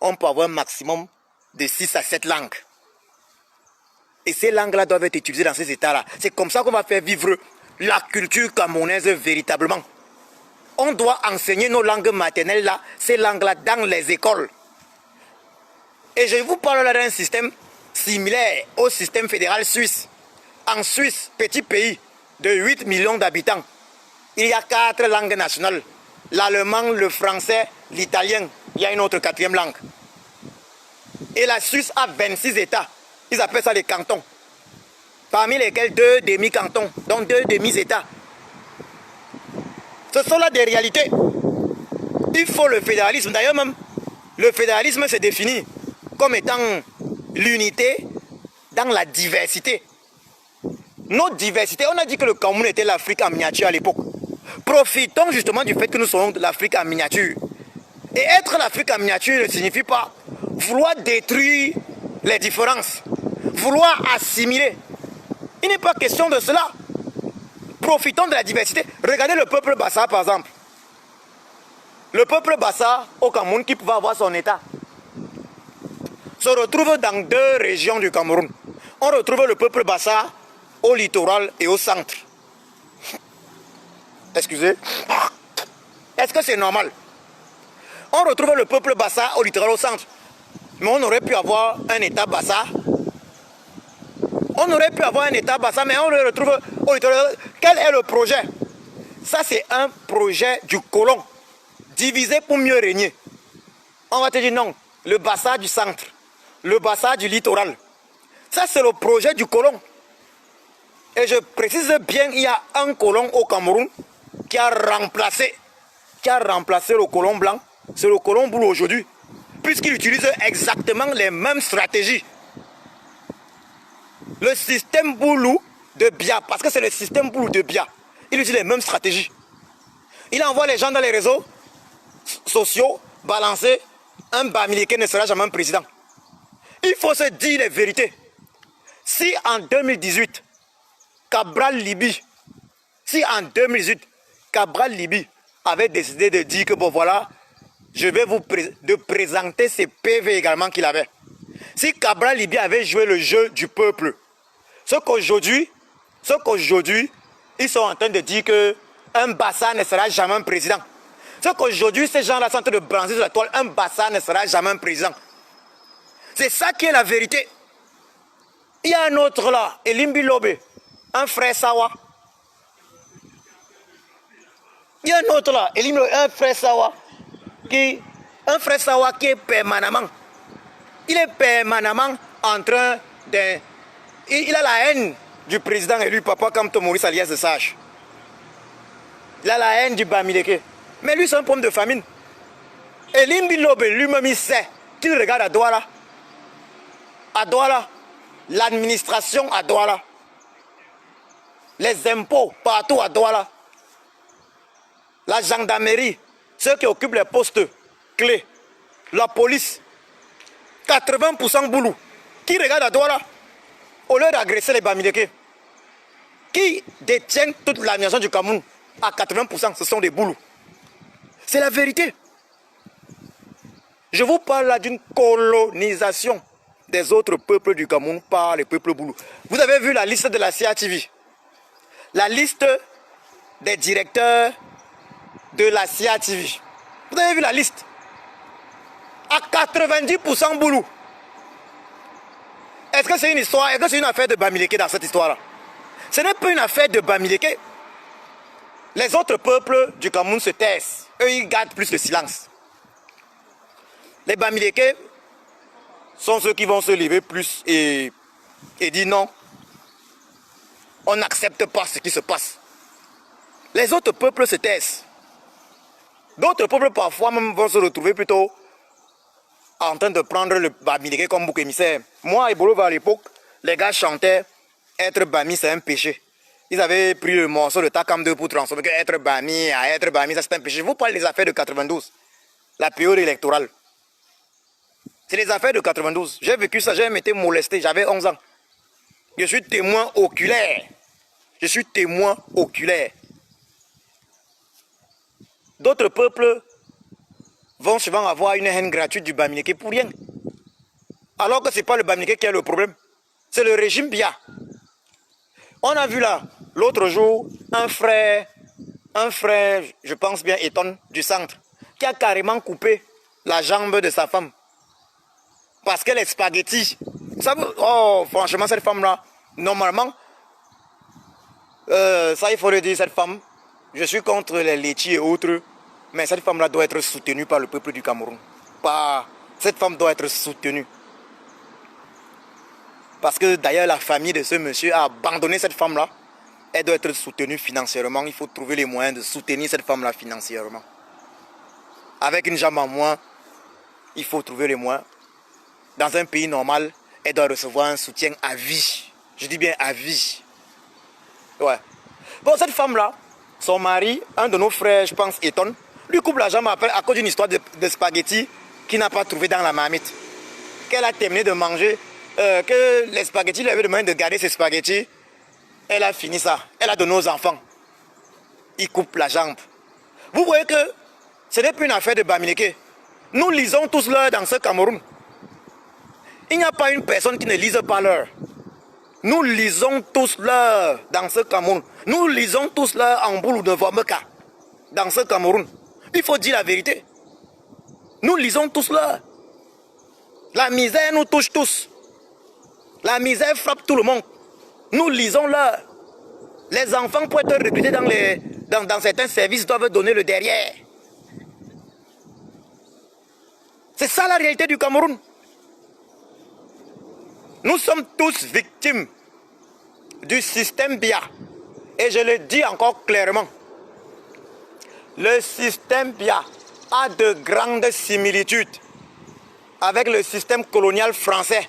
on peut avoir un maximum de 6 à 7 langues. Et ces langues-là doivent être utilisées dans ces états-là. C'est comme ça qu'on va faire vivre la culture camerounaise véritablement. On doit enseigner nos langues maternelles là, ces langues-là dans les écoles. Et je vous parle là d'un système similaire au système fédéral suisse. En Suisse, petit pays de 8 millions d'habitants, il y a 4 langues nationales. L'allemand, le français, l'italien. Il y a une autre 4e langue. Et la Suisse a 26 États. Ils appellent ça des cantons. Parmi lesquels 2 demi-cantons, donc 2 demi-États. Ce sont là des réalités. Il faut le fédéralisme. D'ailleurs même, le fédéralisme se définit comme étant l'unité dans la diversité. Notre diversité, on a dit que le Cameroun était l'Afrique en miniature à l'époque. Profitons justement du fait que nous sommes de l'Afrique en miniature. Et être l'Afrique en miniature ne signifie pas vouloir détruire les différences, vouloir assimiler. Il n'est pas question de cela. Profitons de la diversité. Regardez le peuple Bassa par exemple. Le peuple Bassa au Cameroun qui pouvait avoir son état se retrouve dans 2 régions du Cameroun. On retrouve le peuple Bassa au littoral et au centre. Excusez. Est-ce que c'est normal? On retrouve le peuple Bassa au littoral au centre. Mais on aurait pu avoir un état Bassa. On aurait pu avoir un état Bassa, mais on le retrouve au littoral. Quel est le projet? Ça, c'est un projet du colon. Divisé pour mieux régner. On va te dire non. Le Bassa du centre. Le Bassa du littoral. Ça, c'est le projet du colon. Et je précise bien, il y a un colon au Cameroun qui a remplacé le colon blanc. C'est le colon boulou aujourd'hui. Puisqu'il utilise exactement les mêmes stratégies. Le système boulou de Bia, parce que c'est le système boulou de Bia, il utilise les mêmes stratégies. Il envoie les gens dans les réseaux sociaux balancer un Bamileke ne sera jamais un président. Il faut se dire les vérités. Si en 2018, Cabral Libi avait décidé de dire que bon voilà, je vais vous présenter ces PV également qu'il avait. Si Cabral Libi avait joué le jeu du peuple, ce qu'aujourd'hui, ils sont en train de dire que un Bassa ne sera jamais un président. Ce qu'aujourd'hui, ces gens-là sont en train de brandir sur la toile, un Bassa ne sera jamais un président. C'est ça qui est la vérité. Il y a un autre là, Elimbi Lobe, un frère Sawa. Il y a un autre là, un frère Sawa qui est permanemment. Il est permanemment en train de... Il a la haine du président élu, Papa Kamto Maurice alias de Sage. Il a la haine du Bamileke. Mais lui, c'est un problème de famine. Et Limbi Lobe, lui-même, il sait qu'il regarde à Douala, l'administration à Douala, les impôts partout à Douala, la gendarmerie, ceux qui occupent les postes clés, la police, 80% boulot. Qui regarde à Douala? au lieu d'agresser les Bamileke, qui détiennent toute l'administration du Cameroun, à 80%, ce sont des boulous. C'est la vérité. Je vous parle là d'une colonisation des autres peuples du Cameroun par les peuples boulous. Vous avez vu la liste de la CATV, la liste des directeurs de la CATV. Vous avez vu la liste? À 90% boulous. Est-ce que c'est une histoire, est-ce que c'est une affaire de Bamileke dans cette histoire-là? Ce n'est pas une affaire de Bamileke. Les autres peuples du Cameroun se taisent. Eux, ils gardent plus le silence. Les Bamileke sont ceux qui vont se lever plus et dire non. On n'accepte pas ce qui se passe. Les autres peuples se taisent. D'autres peuples parfois même vont se retrouver plutôt en train de prendre le Bamileke comme bouc émissaire. Moi, à Ebolova à l'époque, les gars chantaient être Bami, c'est un péché. Ils avaient pris le morceau de Takam 2 pour transformer que être Bami, ça c'est un péché. Je vous parle des affaires de 92, la période électorale. C'est les affaires de 92. J'ai vécu ça, j'ai été molesté, j'avais 11 ans. Je suis témoin oculaire. Je suis témoin oculaire. D'autres peuples vont souvent avoir une haine gratuite du Bamileke pour rien. Alors que ce n'est pas le Bamileke qui est le problème. C'est le régime Biya. On a vu là, l'autre jour, un frère, je pense bien Eton, du centre, qui a carrément coupé la jambe de sa femme. Parce que les spaghettis, ça, oh, franchement, cette femme-là, normalement, ça il faut le dire, cette femme, je suis contre les laitiers et autres, mais cette femme-là doit être soutenue par le peuple du Cameroun. Cette femme doit être soutenue. Parce que d'ailleurs, la famille de ce monsieur a abandonné cette femme-là. Elle doit être soutenue financièrement. Il faut trouver les moyens de soutenir cette femme-là financièrement. Avec une jambe en moins, il faut trouver les moyens. Dans un pays normal, elle doit recevoir un soutien à vie. Je dis bien à vie. Ouais. Bon, cette femme-là, son mari, un de nos frères, je pense, Eton, lui coupe la jambe après à cause d'une histoire de spaghettis qu'il n'a pas trouvé dans la marmite. Qu'elle a terminé de manger. Que les spaghettis lui avaient demandé de garder ses spaghettis. Elle a fini ça. Elle a donné aux enfants. Il coupe la jambe. Vous voyez que ce n'est plus une affaire de Bamileke. Nous lisons tous l'heure dans ce Cameroun. Il n'y a pas une personne qui ne lise pas l'heure. Nous lisons tous l'heure dans ce Cameroun. Nous lisons tous l'heure en boulot de Vomeka. Dans ce Cameroun. Il faut dire la vérité. Nous lisons tous l'heure. La misère nous touche tous. La misère frappe tout le monde. Nous lisons l'heure. Les enfants pour être recrutés dans certains services doivent donner le derrière. C'est ça la réalité du Cameroun. Nous sommes tous victimes du système Biya. Et je le dis encore clairement. Le système Biya a de grandes similitudes avec le système colonial français.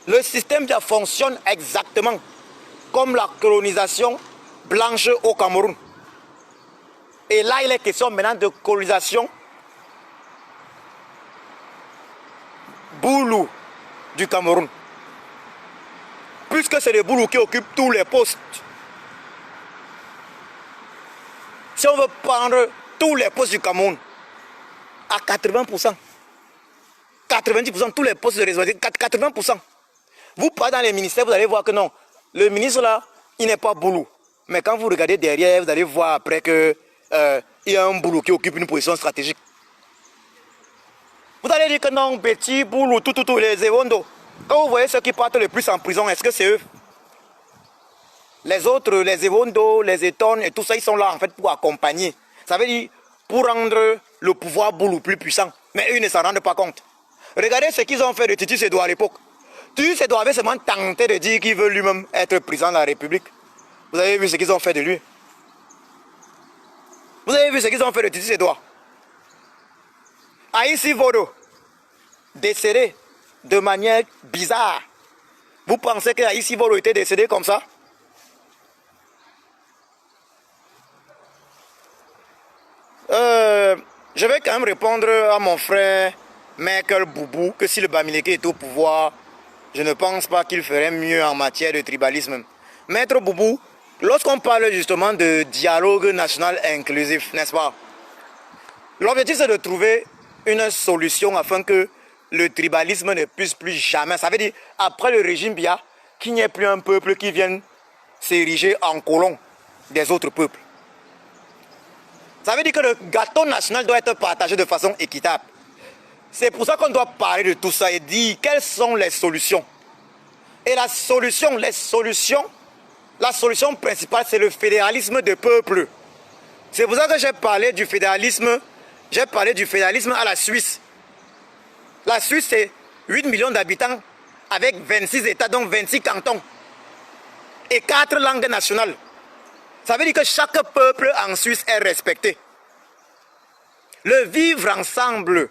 Le système Biya fonctionne exactement comme la colonisation blanche au Cameroun. Et là, il est question maintenant de colonisation boulou du Cameroun. Puisque c'est les boulous qui occupent tous les postes. Si on veut prendre tous les postes du Cameroun, à 80%, 90%, tous les postes de responsabilité, 80%. Vous partez dans les ministères, vous allez voir que non, le ministre là, il n'est pas boulot. Mais quand vous regardez derrière, vous allez voir après que il y a un boulot qui occupe une position stratégique. Vous allez dire que non, petit boulot, tout, les Ewondo. Quand vous voyez ceux qui partent le plus en prison, est-ce que c'est eux? Les autres, les Ewondo, les Eton et tout ça, ils sont là en fait pour accompagner. Ça veut dire pour rendre le pouvoir boulot plus puissant. Mais eux ne s'en rendent pas compte. Regardez ce qu'ils ont fait de Titus Edouard à l'époque. Titus Edouard avait seulement tenté de dire qu'il veut lui-même être président de la République. Vous avez vu ce qu'ils ont fait de lui? Vous avez vu ce qu'ils ont fait de Titus Edouard? Aïssi Vodo, décédé de manière bizarre. Vous pensez que Aïssi Vodo était décédé comme ça? Je vais quand même répondre à mon frère Michael Boubou que si le Bamileke est au pouvoir, je ne pense pas qu'il ferait mieux en matière de tribalisme. Maître Boubou, lorsqu'on parle justement de dialogue national inclusif, n'est-ce pas? L'objectif c'est de trouver une solution afin que le tribalisme ne puisse plus jamais, ça veut dire après le régime Biya, qu'il n'y ait plus un peuple qui vienne s'ériger en colon des autres peuples. Ça veut dire que le gâteau national doit être partagé de façon équitable. C'est pour ça qu'on doit parler de tout ça et dire quelles sont les solutions. Et la solution principale, c'est le fédéralisme des peuples. C'est pour ça que j'ai parlé du fédéralisme à la Suisse. La Suisse, c'est 8 millions d'habitants avec 26 États, donc 26 cantons. Et 4 langues nationales. Ça veut dire que chaque peuple en Suisse est respecté. Le vivre ensemble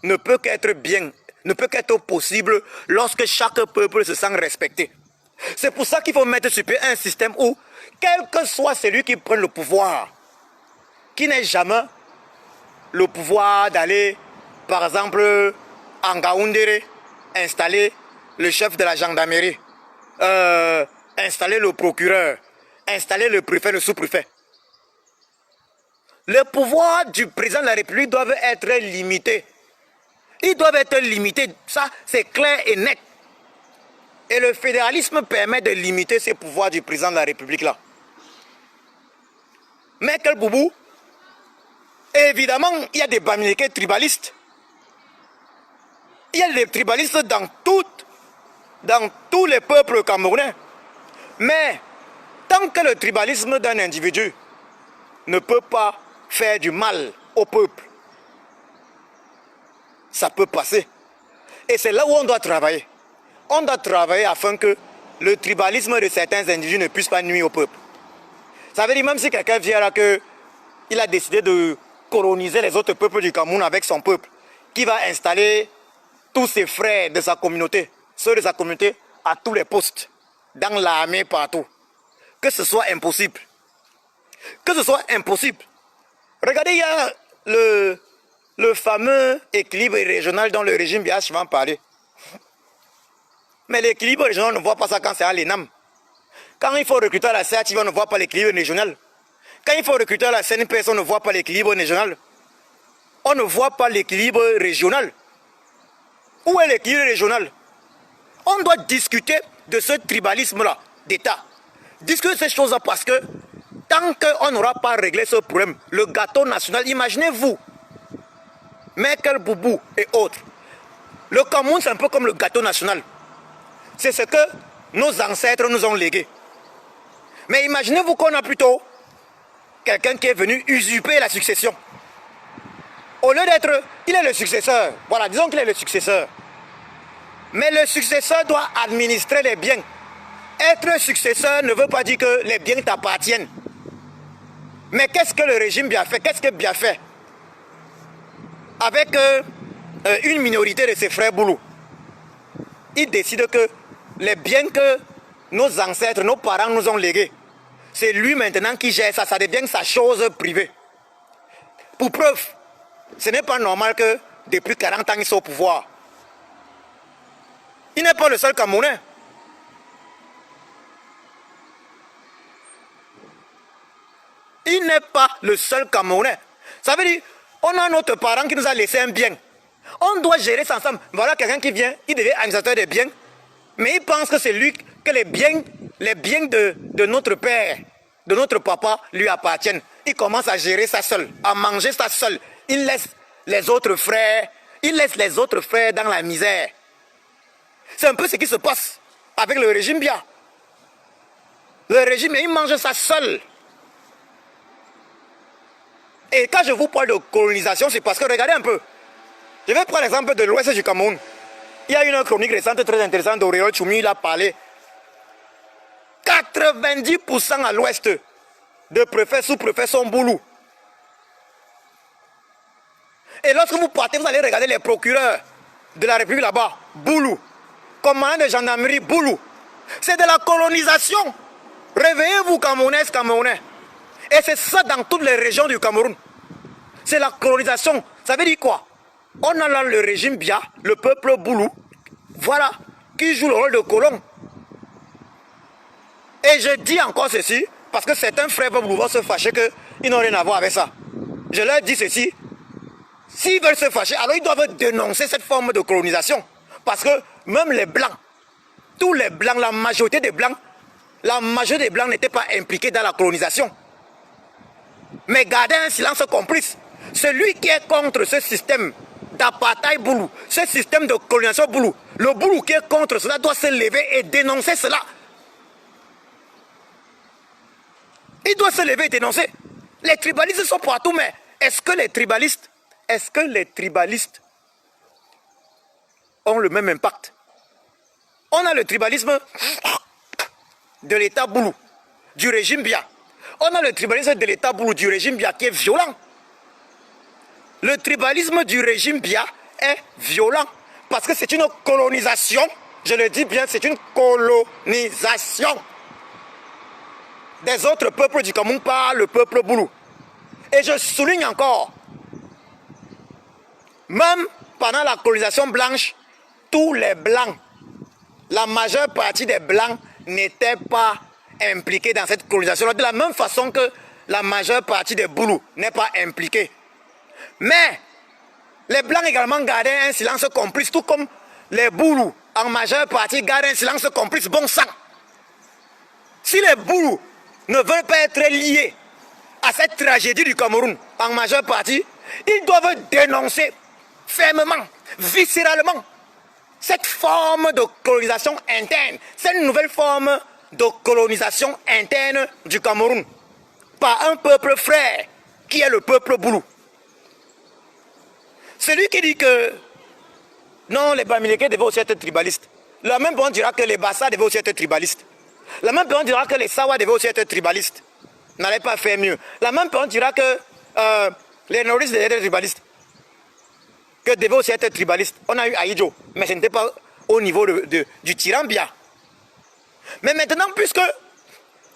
ne peut qu'être bien, ne peut qu'être possible lorsque chaque peuple se sent respecté. C'est pour ça qu'il faut mettre sur pied un système où, quel que soit celui qui prend le pouvoir, qui n'ait jamais le pouvoir d'aller, par exemple, en Gaoundéré, installer le chef de la gendarmerie, installer le procureur, installer le préfet, le sous-préfet. Les pouvoirs du président de la République doivent être limités. Ils doivent être limités, ça c'est clair et net. Et le fédéralisme permet de limiter ces pouvoirs du président de la République là. Mais quel boubou? Évidemment, il y a des Bamileke tribalistes. Il y a des tribalistes dans tous les peuples camerounais. Mais tant que le tribalisme d'un individu ne peut pas faire du mal au peuple, ça peut passer. Et c'est là où on doit travailler. On doit travailler afin que le tribalisme de certains individus ne puisse pas nuire au peuple. Ça veut dire même si quelqu'un vient là qu'il a décidé de coloniser les autres peuples du Cameroun avec son peuple, qui va installer tous ses frères de sa communauté, ceux de sa communauté, à tous les postes, dans l'armée, partout. Que ce soit impossible. Que ce soit impossible. Regardez, il y a le fameux équilibre régional dont le régime Biya souvent parlé. Mais l'équilibre régional, on ne voit pas ça quand c'est à l'ENAM. Quand il faut recruter à la CATIV, on ne voit pas l'équilibre régional. Quand il faut recruter à la CNPS, on ne voit pas l'équilibre régional. On ne voit pas l'équilibre régional. Où est l'équilibre régional? On doit discuter de ce tribalisme-là d'État. Discuter de ces choses-là parce que tant qu'on n'aura pas réglé ce problème, le gâteau national, imaginez-vous, Michael Boubou et autres, le Cameroun c'est un peu comme le gâteau national. C'est ce que nos ancêtres nous ont légué. Mais imaginez-vous qu'on a plutôt quelqu'un qui est venu usurper la succession. Au lieu d'être, il est le successeur. Voilà, disons qu'il est le successeur. Mais le successeur doit administrer les biens. Être successeur ne veut pas dire que les biens t'appartiennent. Mais qu'est-ce que le régime Biya fait? Qu'est-ce que Biya fait? Avec une minorité de ses frères Boulou, il décide que les biens que nos ancêtres, nos parents nous ont légués, c'est lui maintenant qui gère ça, ça devient sa chose privée. Pour preuve, ce n'est pas normal que depuis 40 ans il soit au pouvoir. Il n'est pas le seul Camerounais. Il n'est pas le seul Camerounais. Ça veut dire, on a notre parent qui nous a laissé un bien. On doit gérer ça ensemble. Voilà quelqu'un qui vient, il devient administrateur des biens, mais il pense que c'est lui, que les biens de notre père, de notre papa, lui appartiennent. Il commence à gérer ça seul, à manger ça seul. Il laisse les autres frères dans la misère. C'est un peu ce qui se passe avec le régime Biya. Le régime, il mange ça seul. Et quand je vous parle de colonisation, c'est parce que, regardez un peu. Je vais prendre l'exemple de l'ouest du Cameroun. Il y a une chronique récente très intéressante d'Auréole Choumi, il a parlé. 90% à l'ouest de préfets, sous-préfets sont Boulou. Et lorsque vous partez, vous allez regarder les procureurs de la République là-bas, Boulou. Commandant de gendarmerie, Boulou. C'est de la colonisation. Réveillez-vous, Camerounaises, Camerounais. Et c'est ça dans toutes les régions du Cameroun. C'est la colonisation. Ça veut dire quoi? On a là le régime Biya, le peuple Boulou. Voilà. qui joue le rôle de colon. Et je dis encore ceci, parce que certains frères vont vouloir se fâcher qu'ils n'ont rien à voir avec ça. Je leur dis ceci, s'ils veulent se fâcher, alors ils doivent dénoncer cette forme de colonisation. Parce que même les Blancs, tous les Blancs, la majorité des Blancs n'étaient pas impliqués dans la colonisation. Mais garder un silence complice. Celui qui est contre ce système d'apartheid boulou, ce système de colonisation boulou, le boulou qui est contre cela doit se lever et dénoncer cela. Il doit se lever et dénoncer. Les tribalistes sont partout, mais est-ce que les tribalistes ont le même impact? On a le tribalisme de l'État boulou, du régime Bia. On a le tribalisme de l'État boulou, du régime Bia qui est violent. Le tribalisme du régime Bia est violent parce que c'est une colonisation. Je le dis bien, c'est une colonisation des autres peuples du Cameroun par le peuple boulou. Et je souligne encore, même pendant la colonisation blanche, tous les Blancs, la majeure partie des Blancs n'étaient pas impliqués dans cette colonisation. De la même façon que la majeure partie des Boulous n'est pas impliquée. Mais les Blancs également gardaient un silence complice, tout comme les Boulous en majeure partie gardent un silence complice bon sang. Si les Boulous ne veulent pas être liés à cette tragédie du Cameroun en majeure partie, ils doivent dénoncer fermement, viscéralement, cette forme de colonisation interne, cette nouvelle forme de colonisation interne du Cameroun par un peuple frère qui est le peuple boulou. Celui qui dit que non, les Bamileke devaient aussi être tribalistes, la même personne dira que les Bassa devaient aussi être tribalistes, la même personne dira que les Sawa devaient aussi être tribalistes, n'allait pas faire mieux. La même personne dira que les Noris devaient être tribalistes, que devaient aussi être tribalistes. On a eu Aïdjo, mais ce n'était pas au niveau du tyran Bia. Mais maintenant, puisque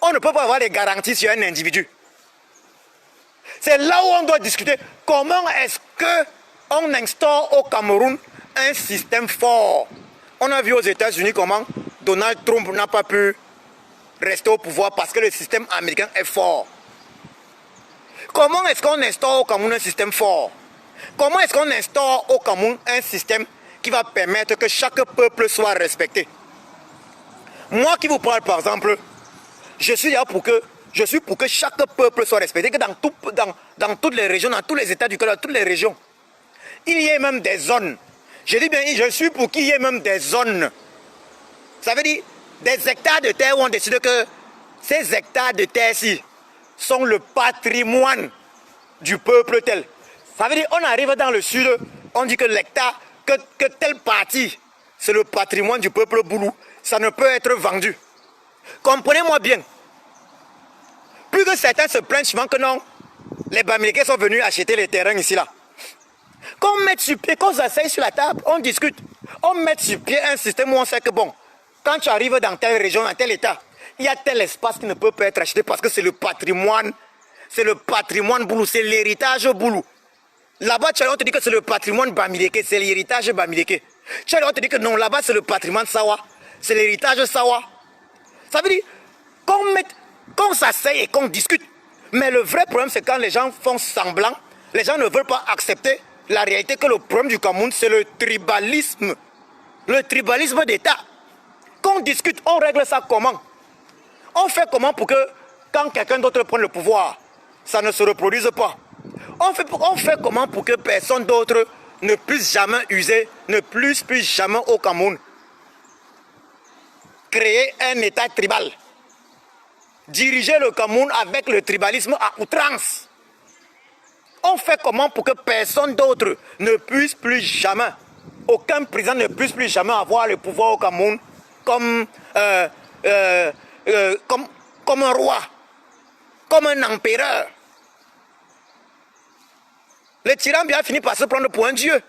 on ne peut pas avoir des garanties sur un individu, c'est là où on doit discuter comment est-ce qu'on instaure au Cameroun un système fort. On a vu aux États-Unis comment Donald Trump n'a pas pu rester au pouvoir parce que le système américain est fort. Comment est-ce qu'on instaure au Cameroun un système fort? Comment est-ce qu'on instaure au Cameroun un système qui va permettre que chaque peuple soit respecté? Moi qui vous parle par exemple, je suis pour que chaque peuple soit respecté, que dans toutes les régions, dans tous les États du Canada, dans toutes les régions, il y ait même des zones. Je dis bien, je suis pour qu'il y ait même des zones. Ça veut dire des hectares de terre où on décide que ces hectares de terre-ci sont le patrimoine du peuple tel. Ça veut dire on arrive dans le sud, on dit que l'hectare, que telle partie, c'est le patrimoine du peuple boulou. Ça ne peut être vendu. Comprenez-moi bien. Plus que certains se plaignent souvent que non, les Bamileke sont venus acheter les terrains ici là. Qu'on mette sur pied, qu'on s'asseye sur la table, on discute. On met sur pied un système où on sait que bon, quand tu arrives dans telle région, dans tel état, il y a tel espace qui ne peut pas être acheté parce que c'est le patrimoine boulou, c'est l'héritage boulou. Là-bas, on te dit que c'est le patrimoine Bamileke, c'est l'héritage Bamileke. On te dit que non, là-bas, c'est le patrimoine Sawa, c'est l'héritage Sawa. Ça veut dire qu'on s'asseye et qu'on discute. Mais le vrai problème, c'est quand les gens font semblant, les gens ne veulent pas accepter la réalité que le problème du Cameroun, c'est le tribalisme. Le tribalisme d'État. Qu'on discute, on règle ça comment? On fait comment pour que quand quelqu'un d'autre prenne le pouvoir, ça ne se reproduise pas? On fait comment pour que personne d'autre ne puisse jamais user, ne puisse plus jamais au Cameroun créer un État tribal? Diriger le Cameroun avec le tribalisme à outrance. On fait comment pour que personne d'autre ne puisse plus jamais, aucun président ne puisse plus jamais avoir le pouvoir au Cameroun comme un roi, comme un empereur? Le tyran bien fini par se prendre pour un dieu.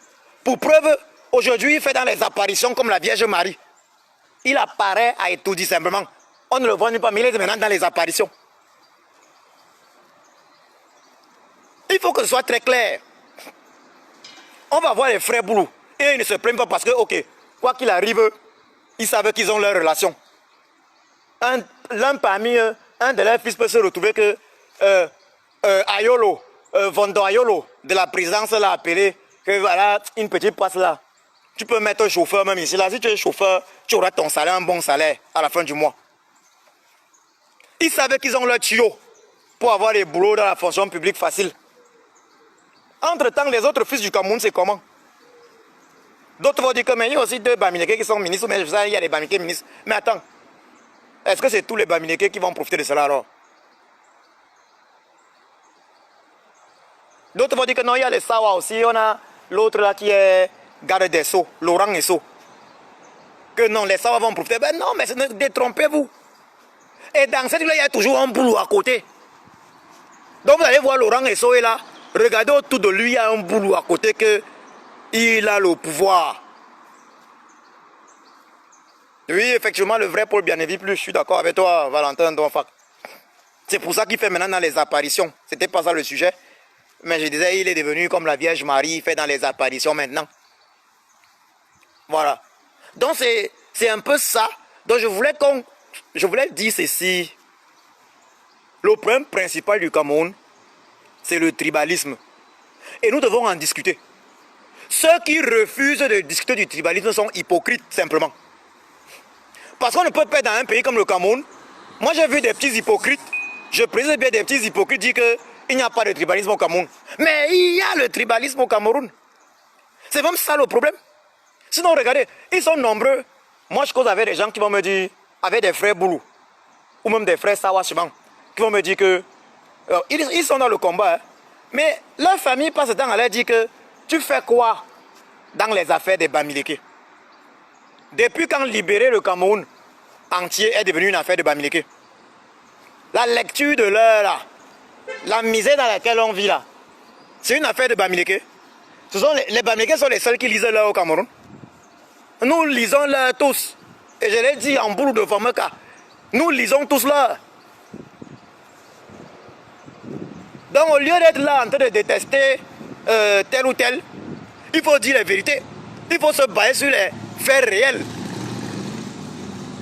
Pour preuve, aujourd'hui, il fait dans les apparitions comme la Vierge Marie. Il apparaît à étourdi simplement. On ne le voit pas, mais il est maintenant dans les apparitions. Il faut que ce soit très clair. On va voir les frères Boulou. Et ils ne se plaignent pas parce que, ok, quoi qu'il arrive, Ils savent qu'ils ont leur relation. L'un parmi eux, un de leurs fils peut se retrouver que Ayolo, Vondo Ayolo, de la présidence l'a appelé, que voilà, une petite passe là. Tu peux mettre un chauffeur même ici. Là, si tu es chauffeur, tu auras ton salaire, un bon salaire à la fin du mois. Ils savaient qu'ils ont leur tuyau pour avoir des boulots dans la fonction publique facile. Entre-temps, les autres fils du Cameroun, c'est comment? D'autres vont dire que mais il y a aussi deux Bamileke qui sont ministres, mais il y a des Bamileke ministres. Mais attends, est-ce que c'est tous les Bamileke qui vont profiter de cela alors? D'autres vont dire que non, il y a les Sawa aussi, on a l'autre là qui est garde des Sceaux, Laurent Esso. Que non, les Sawa vont profiter. Ben non, mais détrompez-vous. Et dans cette ville, il y a toujours un boulot à côté. Donc vous allez voir Laurent Esso est là. Regardez autour de lui, il y a un boulot à côté que il a le pouvoir. Oui, effectivement, le vrai Paul Biya ne vit plus. Je suis d'accord avec toi, Valentin Donfac. C'est pour ça qu'il fait maintenant dans les apparitions. C'était pas ça le sujet. Mais je disais, il est devenu comme la Vierge Marie, il fait dans les apparitions maintenant. Voilà. Donc c'est un peu ça. Donc je voulais dire ceci. Le problème principal du Cameroun, c'est le tribalisme. Et nous devons en discuter. Ceux qui refusent de discuter du tribalisme sont hypocrites, simplement. Parce qu'on ne peut pas dans un pays comme le Cameroun. Moi j'ai vu des petits hypocrites. Je précise bien des petits hypocrites dire qu'il n'y a pas de tribalisme au Cameroun. Mais il y a le tribalisme au Cameroun. C'est même ça le problème. Sinon, regardez, ils sont nombreux. Moi, je cause avec des gens qui vont me dire, avec des frères Boulou, ou même des frères Sawachiman, qui vont me dire que ils sont dans le combat. Hein. Mais leur famille passe le temps à leur dire que tu fais quoi dans les affaires des Bamileke? Depuis quand libérer le Cameroun entier est devenu une affaire de Bamileke? La lecture de l'heure là, la misère dans laquelle on vit là, c'est une affaire de Bamileke. Les Bamileke sont les seuls qui lisent l'heure au Cameroun. Nous lisons l'heure tous. Et je l'ai dit en boulot de Fameka. Nous lisons tous l'heure. Donc au lieu d'être là en train de détester tel ou tel, il faut dire la vérité. Il faut se baser sur les faits réels.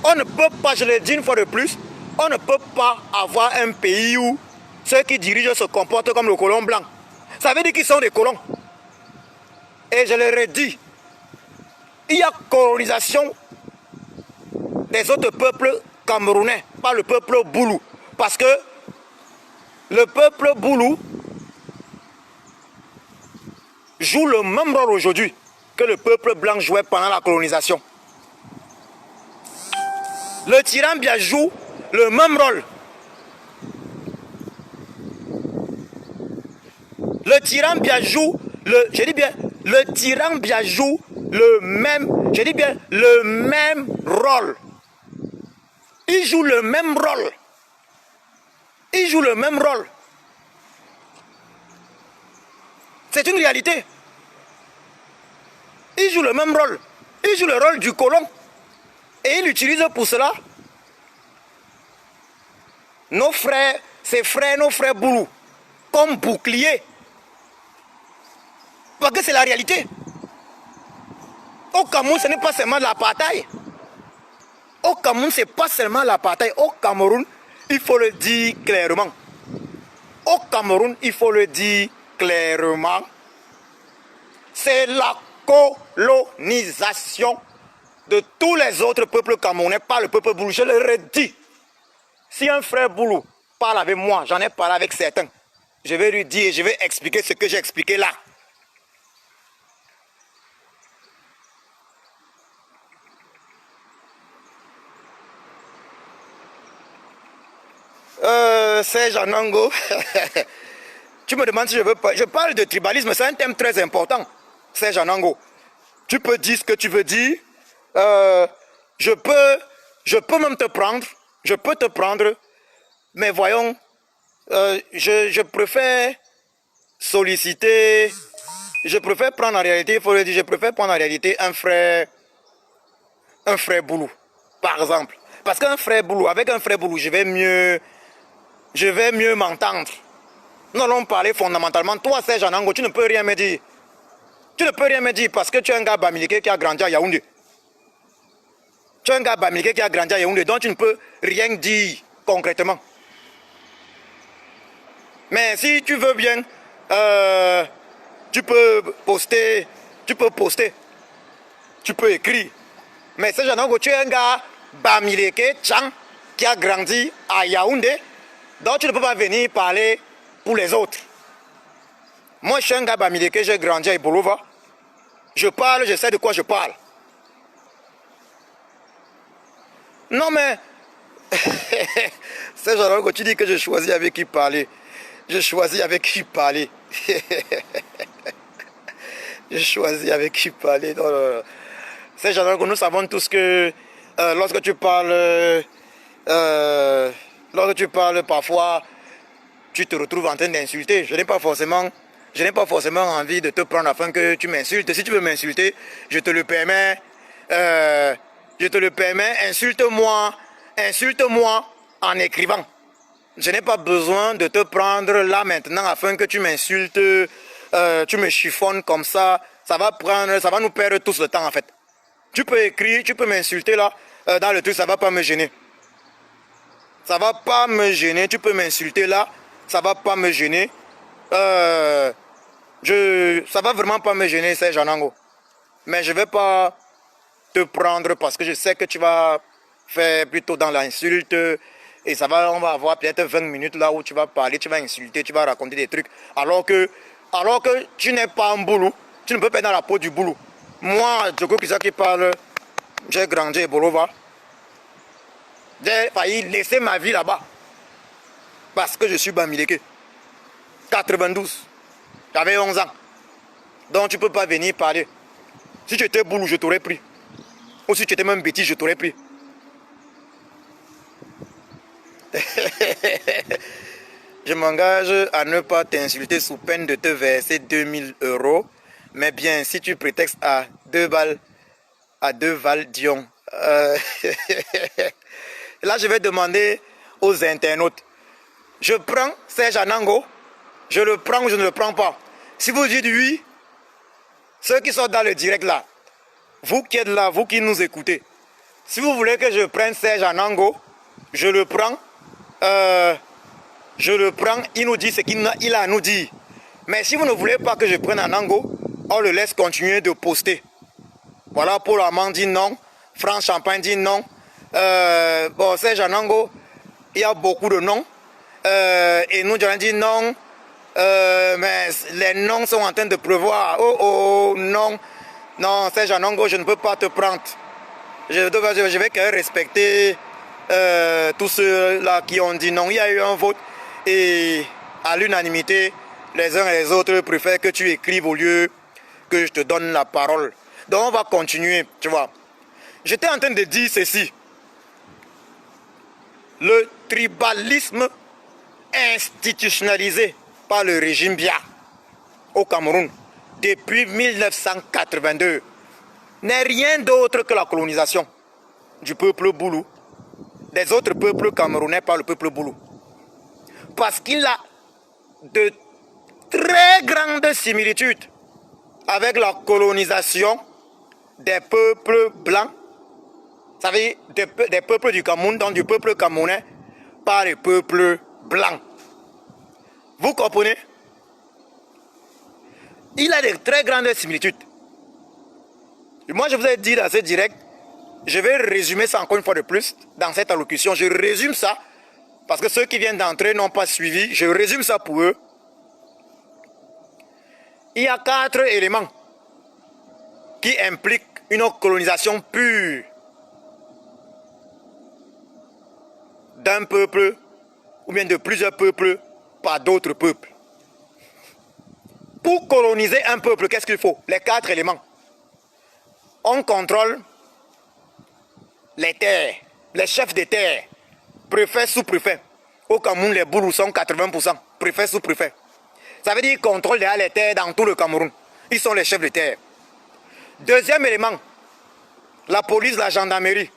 On ne peut pas, je le dis une fois de plus, on ne peut pas avoir un pays où ceux qui dirigent se comportent comme le colon blanc. Ça veut dire qu'ils sont des colons. Et je le redis, il y a colonisation des autres peuples camerounais, pas le peuple Boulou. Parce que le peuple Boulou joue le même rôle aujourd'hui que le peuple blanc jouait pendant la colonisation. Le tyran Biya joue le même rôle. Le tyran Biya joue le tyran Biya joue le même, le même rôle. Il joue le même rôle. Il joue le même rôle. C'est une réalité. Il joue le même rôle. Il joue le rôle du colon. Et il utilise pour cela nos frères, nos frères Boulou, comme bouclier. Parce que c'est la réalité. Au Cameroun, ce n'est pas seulement l'apartheid. Au Cameroun, ce n'est pas seulement l'apartheid. Au Cameroun, il faut le dire clairement. Au Cameroun, il faut le dire clairement. C'est la colonisation de tous les autres peuples camerounais par le peuple Boulou. Je le redis. Si un frère Boulou parle avec moi, j'en ai parlé avec certains, je vais lui dire, je vais expliquer ce que j'ai expliqué là. Serge Anango, tu me demandes si je veux pas. Je parle de tribalisme, c'est un thème très important. Serge Anango, tu peux dire ce que tu veux dire. Je peux même te prendre. Je peux te prendre. Mais voyons, je préfère solliciter. Je préfère prendre en réalité, il faut le dire, je préfère prendre en réalité un frère Boulou, par exemple. Parce qu'un frère Boulou, avec un frère Boulou, je vais mieux m'entendre. Nous allons parler fondamentalement. Toi, Serge Anango, tu ne peux rien me dire. Tu ne peux rien me dire parce que tu es un gars Bamileke qui a grandi à Yaoundé. Tu es un gars bamileke qui a grandi à Yaoundé, donc tu ne peux rien dire concrètement. Mais si tu veux bien, tu peux poster, tu peux écrire. Mais c'est genre que tu es un gars bamileke, Tchang, qui a grandi à Yaoundé, donc tu ne peux pas venir parler pour les autres. Moi, je suis un gars bamileke, j'ai grandi à Ibolova. Je parle, je sais de quoi je parle. Non mais, c'est genre que tu dis que je choisis avec qui parler. Je choisis avec qui parler. Je choisis avec qui parler. Non, non, non. C'est genre que nous savons tous que lorsque tu parles parfois, tu te retrouves en train d'insulter. Je n'ai pas forcément envie de te prendre afin que tu m'insultes. Si tu veux m'insulter, je te le permets. Insulte-moi en écrivant. Je n'ai pas besoin de te prendre là maintenant afin que tu m'insultes, tu me chiffonnes comme ça. Ça va nous perdre tous le temps en fait. Tu peux écrire, tu peux m'insulter là, dans le truc, ça va pas me gêner. Ça va pas me gêner, tu peux m'insulter là, ça va pas me gêner. Ça va vraiment pas me gêner, Serge Anango. Mais je vais pas te prendre parce que je sais que tu vas faire plutôt dans l'insulte. Et on va avoir peut-être 20 minutes là où tu vas parler, tu vas insulter, tu vas raconter des trucs. Alors que tu n'es pas un boulot, tu ne peux pas être dans la peau du boulot. Moi, Djoko Kisa qui parle, j'ai grandi à Bolova. J'ai failli laisser ma vie là-bas. Parce que je suis bamileke. 92. J'avais 11 ans. Donc tu ne peux pas venir parler. Si tu étais boulot, je t'aurais pris. Ou si tu étais même bêtise, je t'aurais pris. Je m'engage à ne pas t'insulter sous peine de te verser 2000 €. Mais bien, si tu prétextes à 2 balles Dion. Là, je vais demander aux internautes. Je prends Serge Anango. Je le prends ou je ne le prends pas. Si vous dites oui, ceux qui sont dans le direct là, vous qui êtes là, vous qui nous écoutez, si vous voulez que je prenne Serge Anango, je le prends. Il nous dit ce qu'il a à nous dire. Mais si vous ne voulez pas que je prenne Anango, on le laisse continuer de poster. Voilà, Paul Armand dit non, Franck Champagne dit non. Bon, Serge Anango, il y a beaucoup de noms. Et nous, on dit non. Mais les noms sont en train de pleuvoir. Oh, non. Non, Serge Anango, je ne peux pas te prendre. Je vais quand même respecter tous ceux-là qui ont dit non. Il y a eu un vote et à l'unanimité, les uns et les autres préfèrent que tu écrives au lieu que je te donne la parole. Donc on va continuer, tu vois. J'étais en train de dire ceci. Le tribalisme institutionnalisé par le régime Biya au Cameroun depuis 1982 n'est rien d'autre que la colonisation du peuple Boulou, des autres peuples camerounais par le peuple Boulou. Parce qu'il a de très grandes similitudes avec la colonisation des peuples blancs, ça veut dire des peuples du Cameroun, donc du peuple camerounais par les peuples blancs. Vous comprenez? Il a de très grandes similitudes. Moi, je vous ai dit dans ce direct, je vais résumer ça encore une fois de plus dans cette allocution. Je résume ça parce que ceux qui viennent d'entrer n'ont pas suivi. Je résume ça pour eux. Il y a 4 éléments qui impliquent une colonisation pure d'un peuple ou bien de plusieurs peuples par d'autres peuples. Pour coloniser un peuple, qu'est-ce qu'il faut? Les 4 éléments. On contrôle les terres, les chefs de terre, préfet, sous-préfet. Au Cameroun, les Boulous sont 80%, préfet, sous-préfet. Ça veut dire qu'ils contrôlent les terres dans tout le Cameroun. Ils sont les chefs de terre. Deuxième élément, la police, la gendarmerie.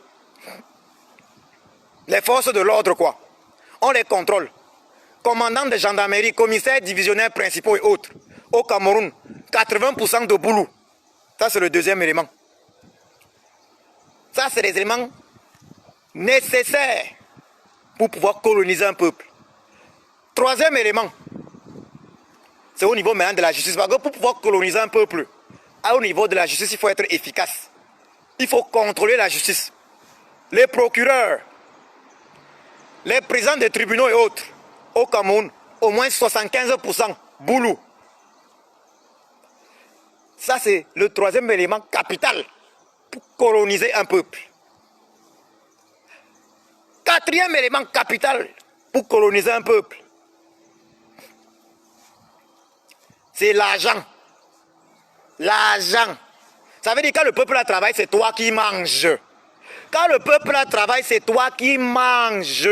Les forces de l'ordre, quoi. On les contrôle. Commandant de gendarmerie, commissaires divisionnaires principaux et autres. Au Cameroun, 80% de Boulous. Ça, c'est le deuxième élément. Ça, c'est des éléments nécessaires pour pouvoir coloniser un peuple. Troisième élément, c'est au niveau maintenant de la justice. Parce que pour pouvoir coloniser un peuple, au niveau de la justice, il faut être efficace. Il faut contrôler la justice. Les procureurs, les présidents des tribunaux et autres, au Cameroun, au moins 75% boulot. Ça, c'est le troisième élément capital pour coloniser un peuple. Quatrième élément capital pour coloniser un peuple, c'est l'argent. L'argent. Ça veut dire que quand le peuple a travaillé, c'est toi qui manges. Quand le peuple a travaillé, c'est toi qui manges.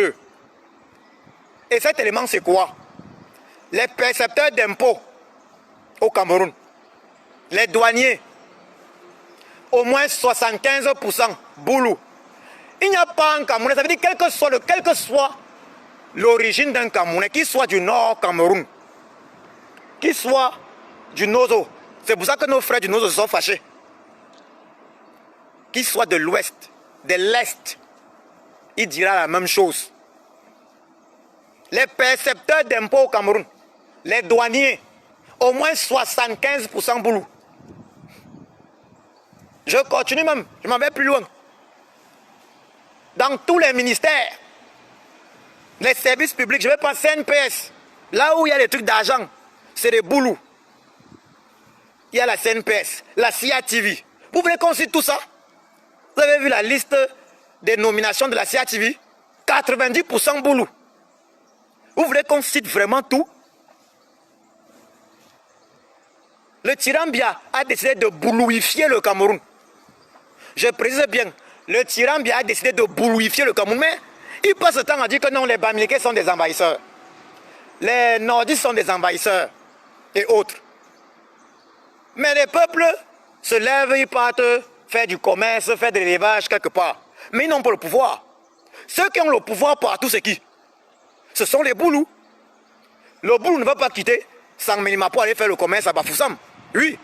Et cet élément, c'est quoi? Les percepteurs d'impôts au Cameroun, les douaniers, au moins 75% boulot. Il n'y a pas un Camerounais, ça veut dire quel que soit l'origine d'un Camerounais, qu'il soit du Nord Cameroun, qu'il soit du Nozo. C'est pour ça que nos frères du Nozo se sont fâchés. Qu'il soit de l'Ouest, de l'Est, il dira la même chose. Les percepteurs d'impôts au Cameroun, les douaniers, au moins 75% boulot. Je continue même, je m'en vais plus loin. Dans tous les ministères, les services publics, je vais prendre CNPS, là où il y a des trucs d'argent, c'est des boulous. Il y a la CNPS, la CIATV. Vous voulez qu'on cite tout ça? Vous avez vu la liste des nominations de la CIATV? 90% boulous. Vous voulez qu'on cite vraiment tout? Le tyran Biya a décidé de boulouifier le Cameroun. Je précise bien, le tyran Biya a décidé de boulouifier le Cameroun, mais il passe le temps à dire que non, les Bamileke sont des envahisseurs. Les Nordistes sont des envahisseurs et autres. Mais les peuples se lèvent, ils partent faire du commerce, faire de l'élevage quelque part. Mais ils n'ont pas le pouvoir. Ceux qui ont le pouvoir partout, c'est qui? Ce sont les boulous. Le boulou ne va pas quitter Sangmelima pour aller faire le commerce à Bafoussam. Oui.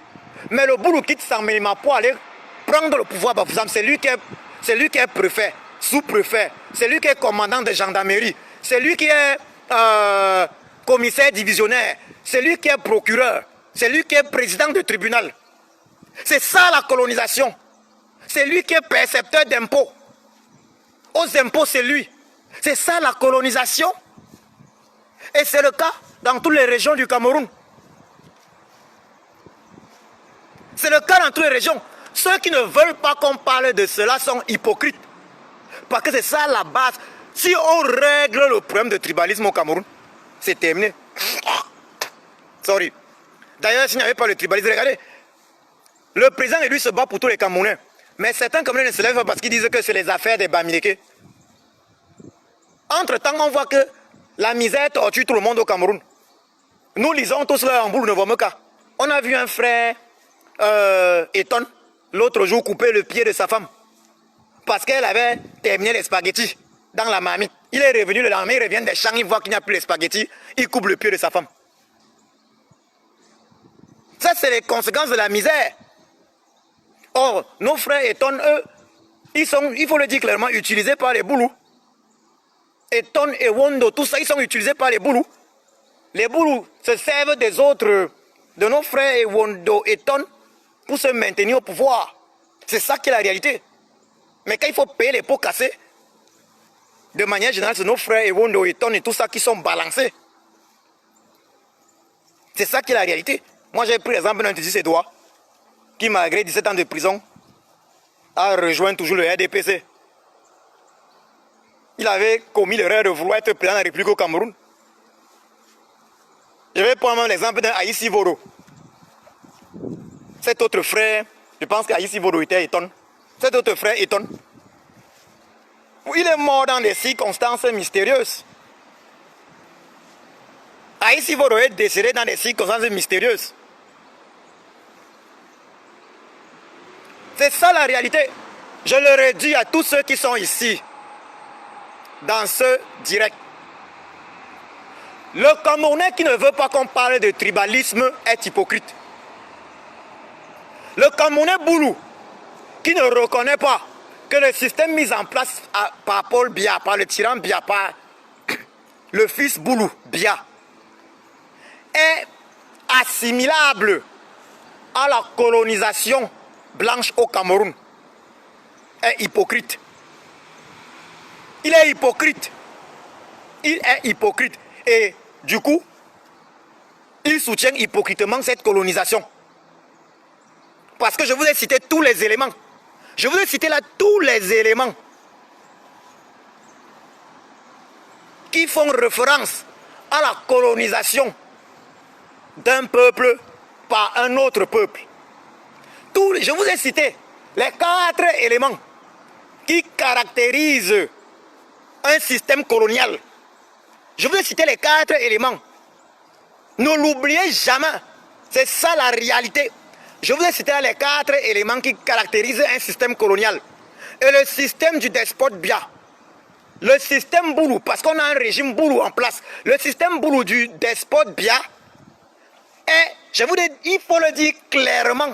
Mais le boulou quitte Sangmelima pour aller prendre le pouvoir à Bafoussam. C'est lui qui est préfet, sous-préfet. C'est lui qui est commandant de gendarmerie. C'est lui qui est commissaire divisionnaire. C'est lui qui est procureur. C'est lui qui est président du tribunal. C'est ça la colonisation. C'est lui qui est percepteur d'impôts. Aux impôts, c'est lui. C'est ça la colonisation. Et c'est le cas dans toutes les régions du Cameroun. C'est le cas dans toutes les régions. Ceux qui ne veulent pas qu'on parle de cela sont hypocrites. Parce que c'est ça la base. Si on règle le problème de tribalisme au Cameroun, c'est terminé. Sorry. D'ailleurs, s'il n'y avait pas le tribalisme, regardez, le président et lui se bat pour tous les Camerounais. Mais certains Camerounais ne se lèvent pas parce qu'ils disent que c'est les affaires des Bamileke. Entre-temps, on voit que la misère torture tout le monde au Cameroun. Nous lisons tous là en boule de Vomoka. On a vu un frère Eton, l'autre jour, couper le pied de sa femme. Parce qu'elle avait terminé les spaghettis dans la marmite. Il est revenu le lendemain, il revient des champs, il voit qu'il n'y a plus les spaghettis, il coupe le pied de sa femme. Ça, c'est les conséquences de la misère. Or, nos frères Eton, eux, ils sont, il faut le dire clairement, utilisés par les boulous. Eton et Wondo, tout ça, ils sont utilisés par les boulous. Les boulous se servent des autres, de nos frères Wondo et Eton, pour se maintenir au pouvoir. C'est ça qui est la réalité. Mais quand il faut payer les pots cassés, de manière générale, c'est nos frères Wondo et Eton et tout ça qui sont balancés. C'est ça qui est la réalité. Moi, j'ai pris l'exemple d'un Tissi Sédois qui, malgré 17 ans de prison, a rejoint toujours le RDPC. Il avait commis l'erreur de vouloir être président de la République au Cameroun. Je vais prendre l'exemple d'un Aïssi Voro. Cet autre frère, je pense qu'Aïssi Voro était Eton. Cet autre frère Eton, il est mort dans des circonstances mystérieuses. Aïssi Voro est décédé dans des circonstances mystérieuses. C'est ça la réalité. Je le redis à tous ceux qui sont ici, dans ce direct. Le Camerounais qui ne veut pas qu'on parle de tribalisme est hypocrite. Le Camerounais boulou qui ne reconnaît pas que le système mis en place par Paul Biya, par le tyran Biya, par le fils Boulou Biya, est assimilable à la colonisation blanche au Cameroun, est hypocrite. Il est hypocrite. Il est hypocrite. Et du coup, il soutient hypocritement cette colonisation. Parce que je vous ai cité tous les éléments. Je vous ai cité là tous les éléments qui font référence à la colonisation d'un peuple par un autre peuple. Je vous ai cité les 4 éléments qui caractérisent un système colonial. Je vous ai cité les 4 éléments. Ne l'oubliez jamais. C'est ça la réalité. Je vous ai cité les 4 éléments qui caractérisent un système colonial. Et le système du despote Biya, le système Boulou, parce qu'on a un régime Boulou en place, le système Boulou du despote Biya est, je vous dis, il faut le dire clairement,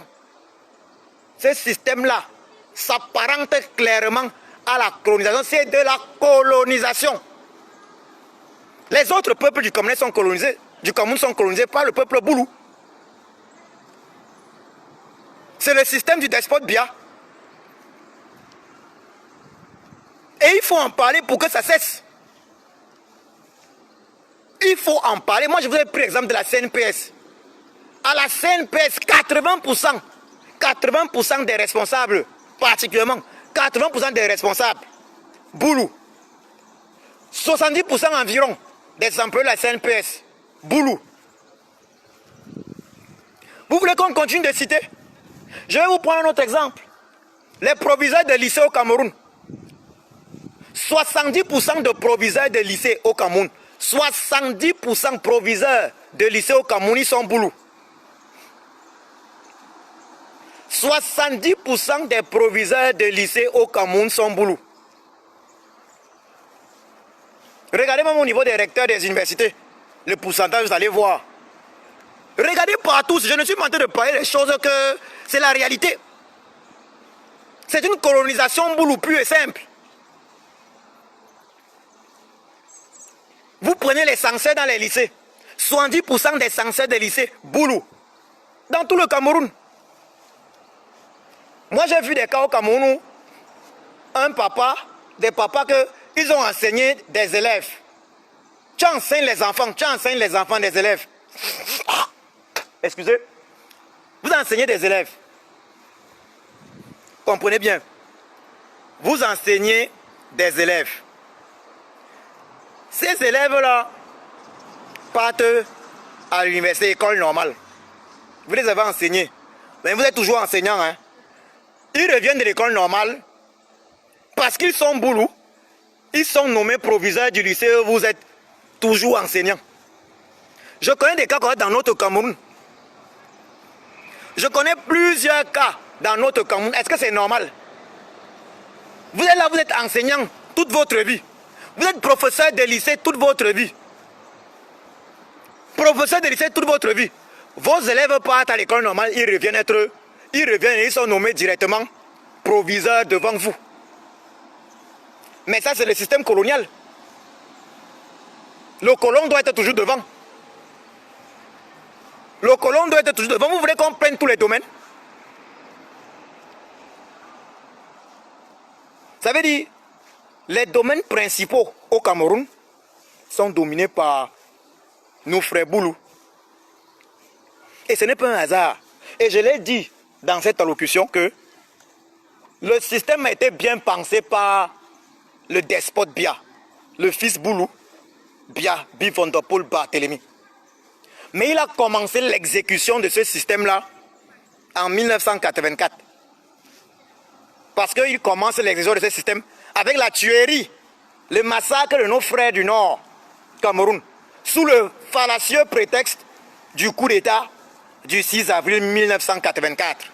ce système-là s'apparente clairement à la colonisation. C'est de la colonisation. Les autres peuples du Cameroun sont colonisés par le peuple Boulou. C'est le système du despote Biya. Et il faut en parler pour que ça cesse. Il faut en parler. Moi, je vous ai pris l'exemple de la CNPS. À la CNPS, 80% des responsables, particulièrement, 80% des responsables, Boulou. 70% environ des employés de la CNPS, Boulou. Vous voulez qu'on continue de citer? Je vais vous prendre un autre exemple. Les proviseurs de lycée au Cameroun. 70% de proviseurs de lycée au Cameroun. 70% proviseurs de lycée au Cameroun, ils sont Boulou. 70% des proviseurs de lycée au Cameroun sont Boulou. Regardez même au niveau des recteurs des universités. Le pourcentage, vous allez voir. Regardez partout. Je ne suis pas en train de parler des choses que c'est la réalité. C'est une colonisation Boulou pure et simple. Vous prenez les censeurs dans les lycées. 70% des censeurs des lycées, Boulou. Dans tout le Cameroun. Moi, j'ai vu des cas au Cameroun où des papas ils ont enseigné des élèves. Tu enseignes les enfants des élèves. Excusez. Vous enseignez des élèves. Comprenez bien. Vous enseignez des élèves. Ces élèves-là partent à l'université, école normale. Vous les avez enseignés. Mais vous êtes toujours enseignant. Hein? Ils reviennent de l'école normale parce qu'ils sont Boulou. Ils sont nommés proviseurs du lycée. Vous êtes toujours enseignant. Je connais des cas dans notre Cameroun. Je connais plusieurs cas dans notre Cameroun. Est-ce que c'est normal? Vous êtes là, vous êtes enseignant toute votre vie. Vous êtes professeur de lycée toute votre vie. Professeur de lycée toute votre vie. Vos élèves partent à l'école normale, ils reviennent et ils sont nommés directement proviseurs devant vous. Mais ça, c'est le système colonial. Le colon doit être toujours devant. Le colon doit être toujours devant. Vous voulez qu'on prenne tous les domaines? Ça veut dire, les domaines principaux au Cameroun sont dominés par nos frères Boulou. Et ce n'est pas un hasard. Et je l'ai dit dans cette allocution que le système a été bien pensé par le despote Biya, le fils Boulou, Biya, Bivondopol Barthélemy. Mais il a commencé l'exécution de ce système-là en 1984. Parce qu'il commence l'exécution de ce système avec la tuerie, le massacre de nos frères du Nord, Cameroun, sous le fallacieux prétexte du coup d'État du 6 avril 1984.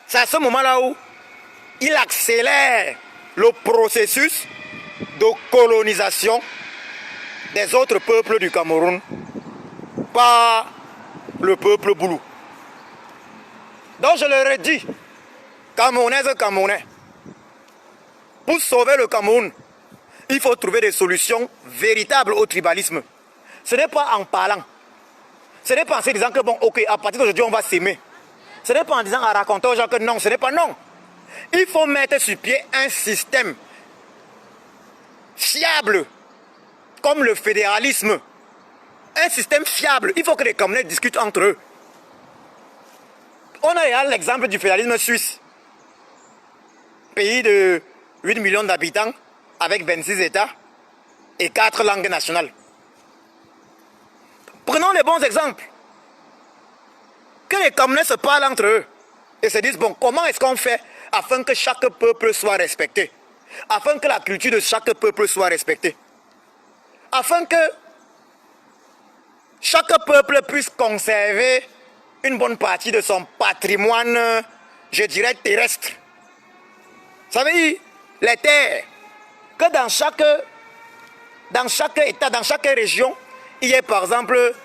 C'est à ce moment-là où il accélère le processus de colonisation des autres peuples du Cameroun par le peuple Boulou. Donc je leur ai dit, Camerounaises, Camerounais, pour sauver le Cameroun, il faut trouver des solutions véritables au tribalisme. Ce n'est pas en parlant. Ce n'est pas en se disant que bon, ok, à partir d'aujourd'hui, on va s'aimer. Ce n'est pas en disant, à raconter aux gens que non, ce n'est pas non. Il faut mettre sur pied un système fiable, comme le fédéralisme. Un système fiable. Il faut que les Camerounais discutent entre eux. On a l'exemple du fédéralisme suisse. Pays de 8 millions d'habitants, avec 26 États et 4 langues nationales. Prenons les bons exemples. Que les Camerounais se parlent entre eux et se disent, bon, comment est-ce qu'on fait afin que chaque peuple soit respecté, afin que la culture de chaque peuple soit respectée, afin que chaque peuple puisse conserver une bonne partie de son patrimoine, je dirais, terrestre. Ça veut dire les terres, que dans chaque État, dans chaque région, il y ait par exemple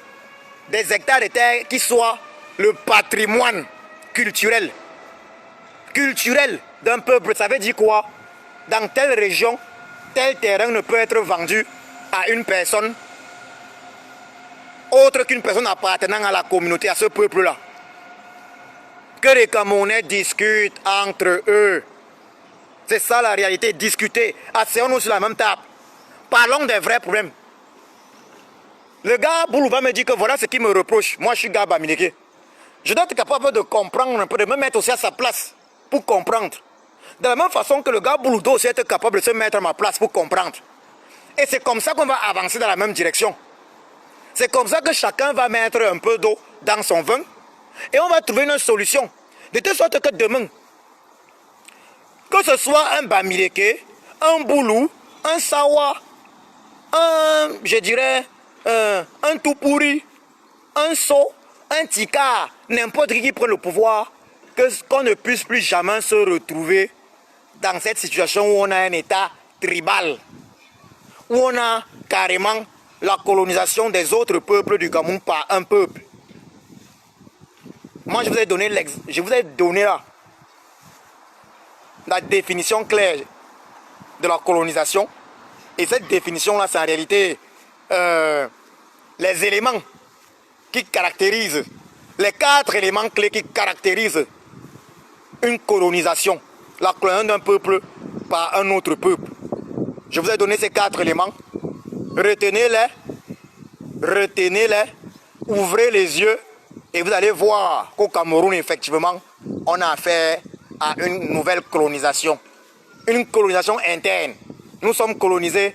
des hectares de terre qui soient le patrimoine culturel d'un peuple. Ça veut dire quoi? Dans telle région, tel terrain ne peut être vendu à une personne autre qu'une personne appartenant à la communauté, à ce peuple-là. Que les Camerounais discutent entre eux. C'est ça la réalité, discuter. Asseyons-nous sur la même table. Parlons des vrais problèmes. Le gars Boulou va me dire que voilà ce qu'il me reproche. Moi, je suis gars Bamileke. Je dois être capable de comprendre un peu, de me mettre aussi à sa place pour comprendre. De la même façon que le gars Boulou doit aussi être capable de se mettre à ma place pour comprendre. Et c'est comme ça qu'on va avancer dans la même direction. C'est comme ça que chacun va mettre un peu d'eau dans son vin et on va trouver une solution. De telle sorte que demain, que ce soit un Bamileke, un Boulou, un Sawa, je dirais, un Toupouri, un So, un Tika, n'importe qui prend le pouvoir, qu'on ne puisse plus jamais se retrouver dans cette situation où on a un État tribal, où on a carrément la colonisation des autres peuples du Cameroun par un peuple. Moi, je vous ai donné là la définition claire de la colonisation. Et cette définition-là, c'est en réalité les éléments qui caractérisent, les 4 éléments clés qui caractérisent une colonisation, la colonisation d'un peuple par un autre peuple. Je vous ai donné ces 4 éléments. Retenez-les, ouvrez les yeux et vous allez voir qu'au Cameroun, effectivement, on a affaire à une nouvelle colonisation. Une colonisation interne. Nous sommes colonisés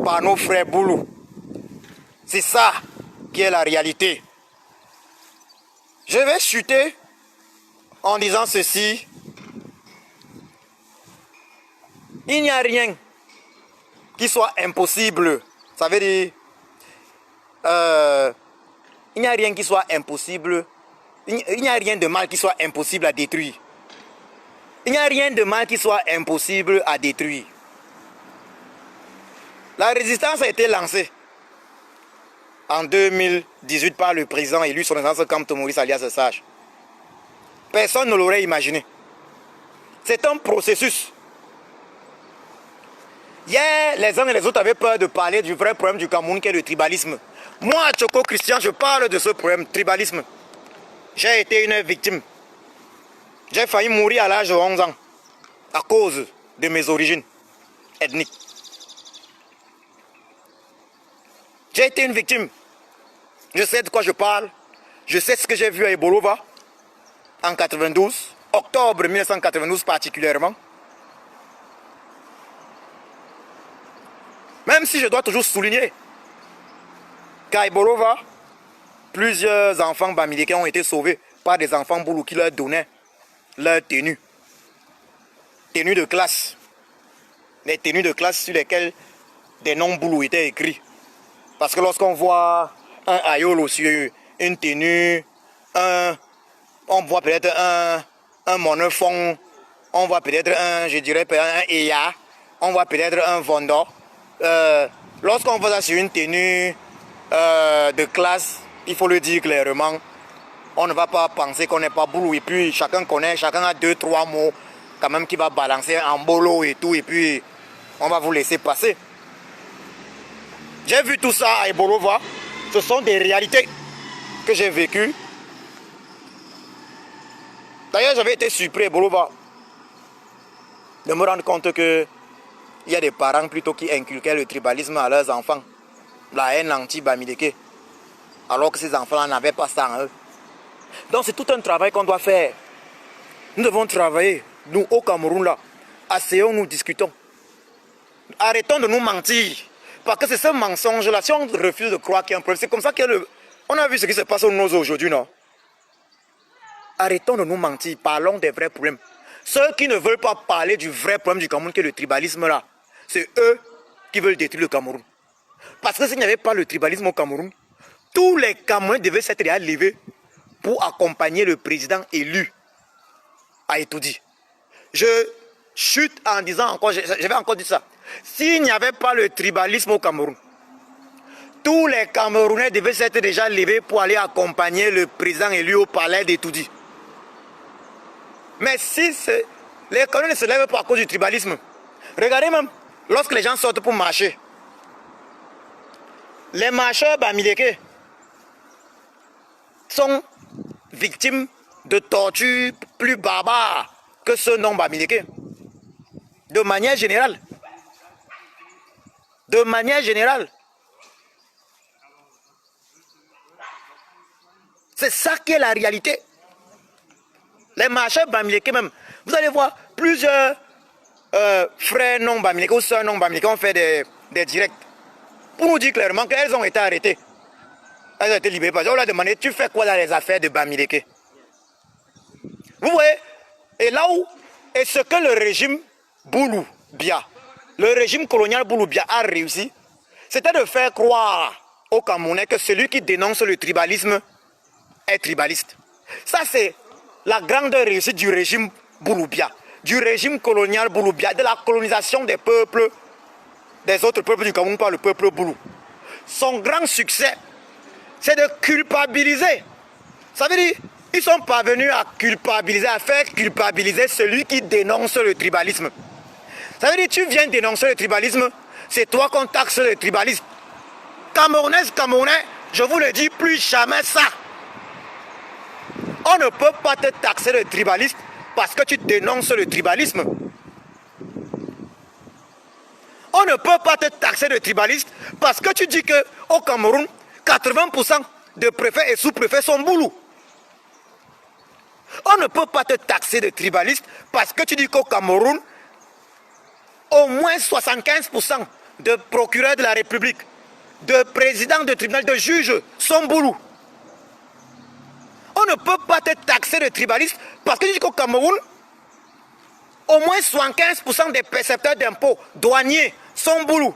par nos frères Boulou. C'est ça qui est la réalité. Je vais chuter en disant ceci. Il n'y a rien qui soit impossible. Ça veut dire, il n'y a rien qui soit impossible. Il n'y a rien de mal qui soit impossible à détruire. Il n'y a rien de mal qui soit impossible à détruire. La résistance a été lancée en 2018 par le président élu son excellence Kamto Maurice alias Sage. Personne ne l'aurait imaginé. C'est un processus. Hier, les uns et les autres avaient peur de parler du vrai problème du Cameroun qui est le tribalisme. Moi, Choco Christian, je parle de ce problème, tribalisme. J'ai été une victime. J'ai failli mourir à l'âge de 11 ans à cause de mes origines ethniques. J'ai été une victime. Je sais de quoi je parle. Je sais ce que j'ai vu à Ebolova en 92, octobre 1992 particulièrement. Même si je dois toujours souligner qu'à Ebolova, plusieurs enfants bamileke ont été sauvés par des enfants Boulou qui leur donnaient leur tenue. Tenue de classe. Les tenues de classe sur lesquelles des noms Boulou étaient écrits. Parce que lorsqu'on voit un Ayolo sur une tenue, on voit peut-être un monofon, on voit peut-être je dirais un Eya, on voit peut-être un Vondo. Lorsqu'on voit ça sur une tenue de classe, il faut le dire clairement, on ne va pas penser qu'on n'est pas Boulou. Et puis chacun connaît, chacun a 2-3 mots quand même qui va balancer en bolo et tout, et puis on va vous laisser passer. J'ai vu tout ça à Ebolova. Ce sont des réalités que j'ai vécues. D'ailleurs, j'avais été surpris à Ebolova de me rendre compte que il y a des parents plutôt qui inculquaient le tribalisme à leurs enfants. La haine anti-Bamileke. Alors que ces enfants n'avaient pas ça en eux. Donc c'est tout un travail qu'on doit faire. Nous devons travailler, nous au Cameroun là. Asseyons-nous, discutons. Arrêtons de nous mentir. Parce que c'est ce mensonge-là. Si on refuse de croire qu'il y a un problème, c'est comme ça on a vu ce qui se passe au Nozo aujourd'hui, non? Arrêtons de nous mentir. Parlons des vrais problèmes. Ceux qui ne veulent pas parler du vrai problème du Cameroun, qui est le tribalisme là, c'est eux qui veulent détruire le Cameroun. Parce que s'il n'y avait pas le tribalisme au Cameroun, tous les Camerounais devaient s'être levés pour accompagner le président élu à Etoudi. Je chute en disant encore, j'avais encore dit ça. S'il n'y avait pas le tribalisme au Cameroun, tous les Camerounais devaient s'être déjà levés pour aller accompagner le président élu au palais d'Etoudi. Mais si les Camerounais ne se lèvent pas à cause du tribalisme, regardez même, lorsque les gens sortent pour marcher, les marcheurs Bamileke sont victimes de tortures plus barbares que ceux non Bamileke. De manière générale. De manière générale. C'est ça qui est la réalité. Les marcheurs Bamileke même, vous allez voir plusieurs frères non Bamileke ou sœurs non Bamileke ont fait des directs pour nous dire clairement qu'elles ont été arrêtées. Elles ont été libérées. On leur a demandé, tu fais quoi dans les affaires de Bamileke? Vous voyez? Et là où, et ce que le régime Boulou Bia, le régime colonial Boulou Bia a réussi, c'était de faire croire aux Camerounais que celui qui dénonce le tribalisme est tribaliste. Ça, c'est la grande réussite du régime Boulou Bia, du régime colonial Boulou Bia, de la colonisation des peuples, des autres peuples du Cameroun par le peuple Boulou. Son grand succès, c'est de culpabiliser. Ça veut dire, ils sont parvenus à culpabiliser, à faire culpabiliser celui qui dénonce le tribalisme. Ça veut dire, tu viens dénoncer le tribalisme, c'est toi qu'on taxe le tribalisme. Camerounaises, Camerounais, je vous le dis, plus jamais ça. On ne peut pas te taxer le tribaliste parce que tu dénonces le tribalisme. On ne peut pas te taxer de tribaliste parce que tu dis qu'au Cameroun, 80% de préfets et sous-préfets sont boulous. On ne peut pas te taxer de tribaliste parce que tu dis qu'au Cameroun, au moins 75% de procureurs de la République, de présidents de tribunal, de juges sont boulous. On ne peut pas te taxer de tribaliste parce que tu dis qu'au Cameroun, au moins 75% des percepteurs d'impôts douaniers sont boulous.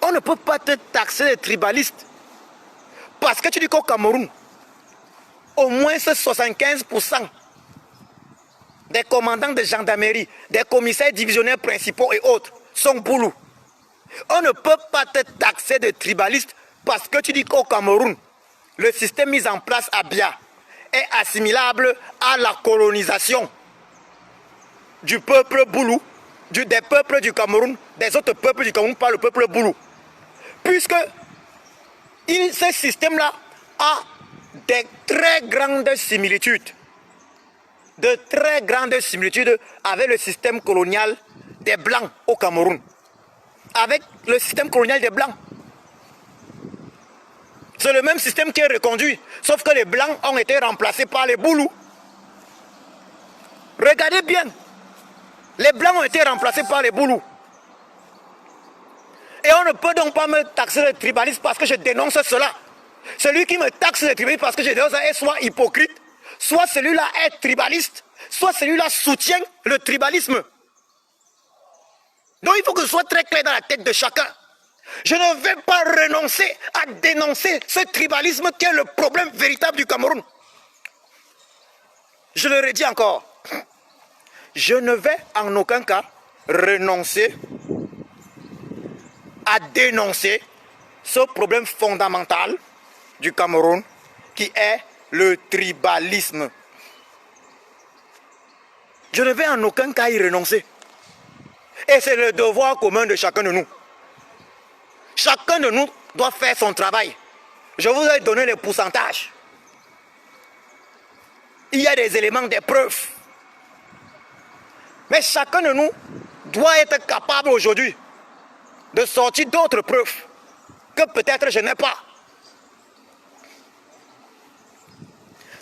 On ne peut pas te taxer de tribaliste parce que tu dis qu'au Cameroun, au moins 75% des commandants de gendarmerie, des commissaires divisionnaires principaux et autres sont boulous. On ne peut pas te taxer de tribaliste parce que tu dis qu'au Cameroun, le système mis en place à Bia est assimilable à la colonisation du peuple boulou, des peuples du Cameroun, des autres peuples du Cameroun par le peuple boulou. Puisque ce système-là a des très grandes similitudes. De très grandes similitudes avec le système colonial des Blancs au Cameroun. Avec le système colonial des Blancs. C'est le même système qui est reconduit, sauf que les Blancs ont été remplacés par les Boulous. Regardez bien, les Blancs ont été remplacés par les Boulous. Et on ne peut donc pas me taxer de tribaliste parce que je dénonce cela. Celui qui me taxe de tribaliste parce que je dénonce est soit hypocrite, soit celui-là est tribaliste, soit celui-là soutient le tribalisme. Donc il faut que ce soit très clair dans la tête de chacun. Je ne vais pas renoncer à dénoncer ce tribalisme qui est le problème véritable du Cameroun. Je le redis encore. Je ne vais en aucun cas renoncer à dénoncer ce problème fondamental du Cameroun qui est le tribalisme. Je ne vais en aucun cas y renoncer. Et c'est le devoir commun de chacun de nous. Chacun de nous doit faire son travail. Je vous ai donné les pourcentages. Il y a des éléments, des preuves. Mais chacun de nous doit être capable aujourd'hui de sortir d'autres preuves que peut-être je n'ai pas.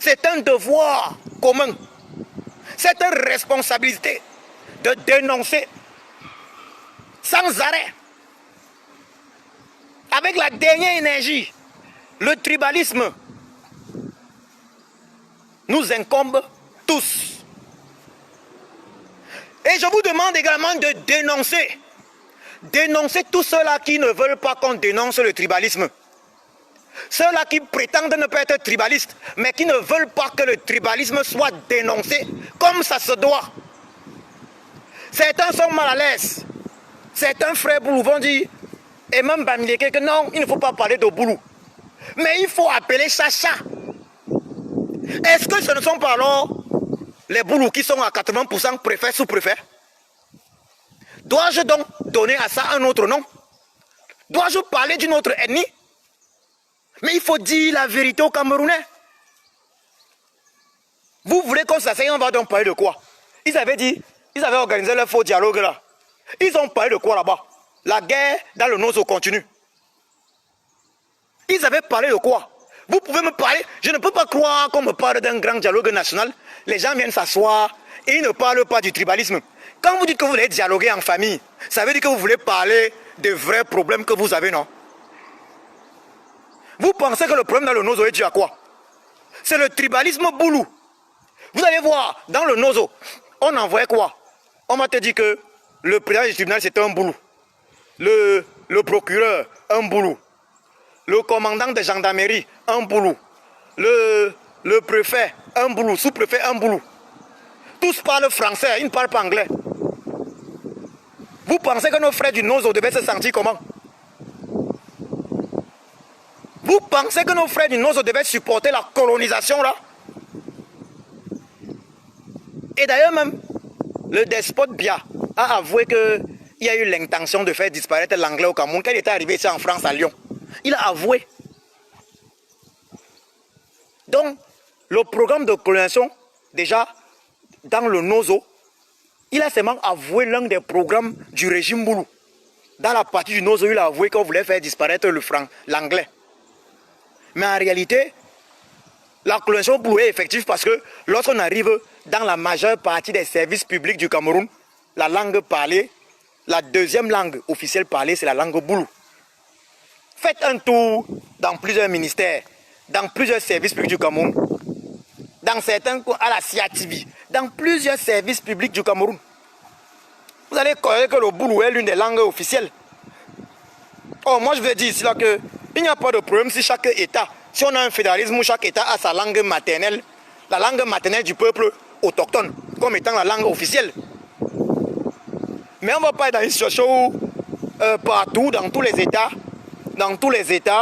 C'est un devoir commun. C'est une responsabilité de dénoncer sans arrêt, avec la dernière énergie, le tribalisme nous incombe tous. Et je vous demande également de dénoncer tous ceux-là qui ne veulent pas qu'on dénonce le tribalisme. Ceux-là qui prétendent ne pas être tribalistes, mais qui ne veulent pas que le tribalisme soit dénoncé comme ça se doit. Certains sont mal à l'aise. Certains frères Boulou vont dire, et même Bamileke, que non, il ne faut pas parler de Boulou. Mais il faut appeler Chacha. Est-ce que ce ne sont pas alors les Boulous qui sont à 80% préfets, sous-préfets? Dois-je donc donner à ça un autre nom? Dois-je parler d'une autre ethnie? Mais il faut dire la vérité aux Camerounais. Vous voulez qu'on s'asseye, on va donc parler de quoi? Ils avaient organisé leur faux dialogue là. Ils ont parlé de quoi là-bas? La guerre dans le Nozo continue. Ils avaient parlé de quoi? Vous pouvez me parler? Je ne peux pas croire qu'on me parle d'un grand dialogue national. Les gens viennent s'asseoir et ils ne parlent pas du tribalisme. Quand vous dites que vous voulez dialoguer en famille, ça veut dire que vous voulez parler des vrais problèmes que vous avez, non? Vous pensez que le problème dans le Nozo est dû à quoi? C'est le tribalisme boulou. Vous allez voir, dans le Nozo, on envoyait quoi? On m'a dit que le président du tribunal c'était un boulou. Le procureur, un boulou. Le commandant de gendarmerie, un boulou. Le préfet, un boulou. Sous-préfet, un boulou. Tous parlent français, ils ne parlent pas anglais. Vous pensez que nos frères du Nozo devaient se sentir comment? Vous pensez que nos frères du Nozo devaient supporter la colonisation là? Et d'ailleurs même, le despote Bia a avoué qu'il y a eu l'intention de faire disparaître l'anglais au Cameroun, quand il était arrivé ici en France, à Lyon. Il a avoué. Donc, le programme de colonisation, déjà, dans le Nozo, il a seulement avoué l'un des programmes du régime Boulou. Dans la partie du Nozo, il a avoué qu'on voulait faire disparaître l'anglais. Mais en réalité, la colonisation Boulou est effective parce que lorsqu'on arrive dans la majeure partie des services publics du Cameroun, la langue parlée, la deuxième langue officielle parlée, c'est la langue Boulou. Faites un tour dans plusieurs ministères, dans plusieurs services publics du Cameroun, dans certains, à la CIATV, dans plusieurs services publics du Cameroun. Vous allez connaître que le Boulou est l'une des langues officielles. Oh, moi je vais dire ici là que il n'y a pas de problème si chaque État, si on a un fédéralisme où chaque État a sa langue maternelle, la langue maternelle du peuple autochtone, comme étant la langue officielle. Mais on ne va pas être dans une situation où partout, dans tous les États,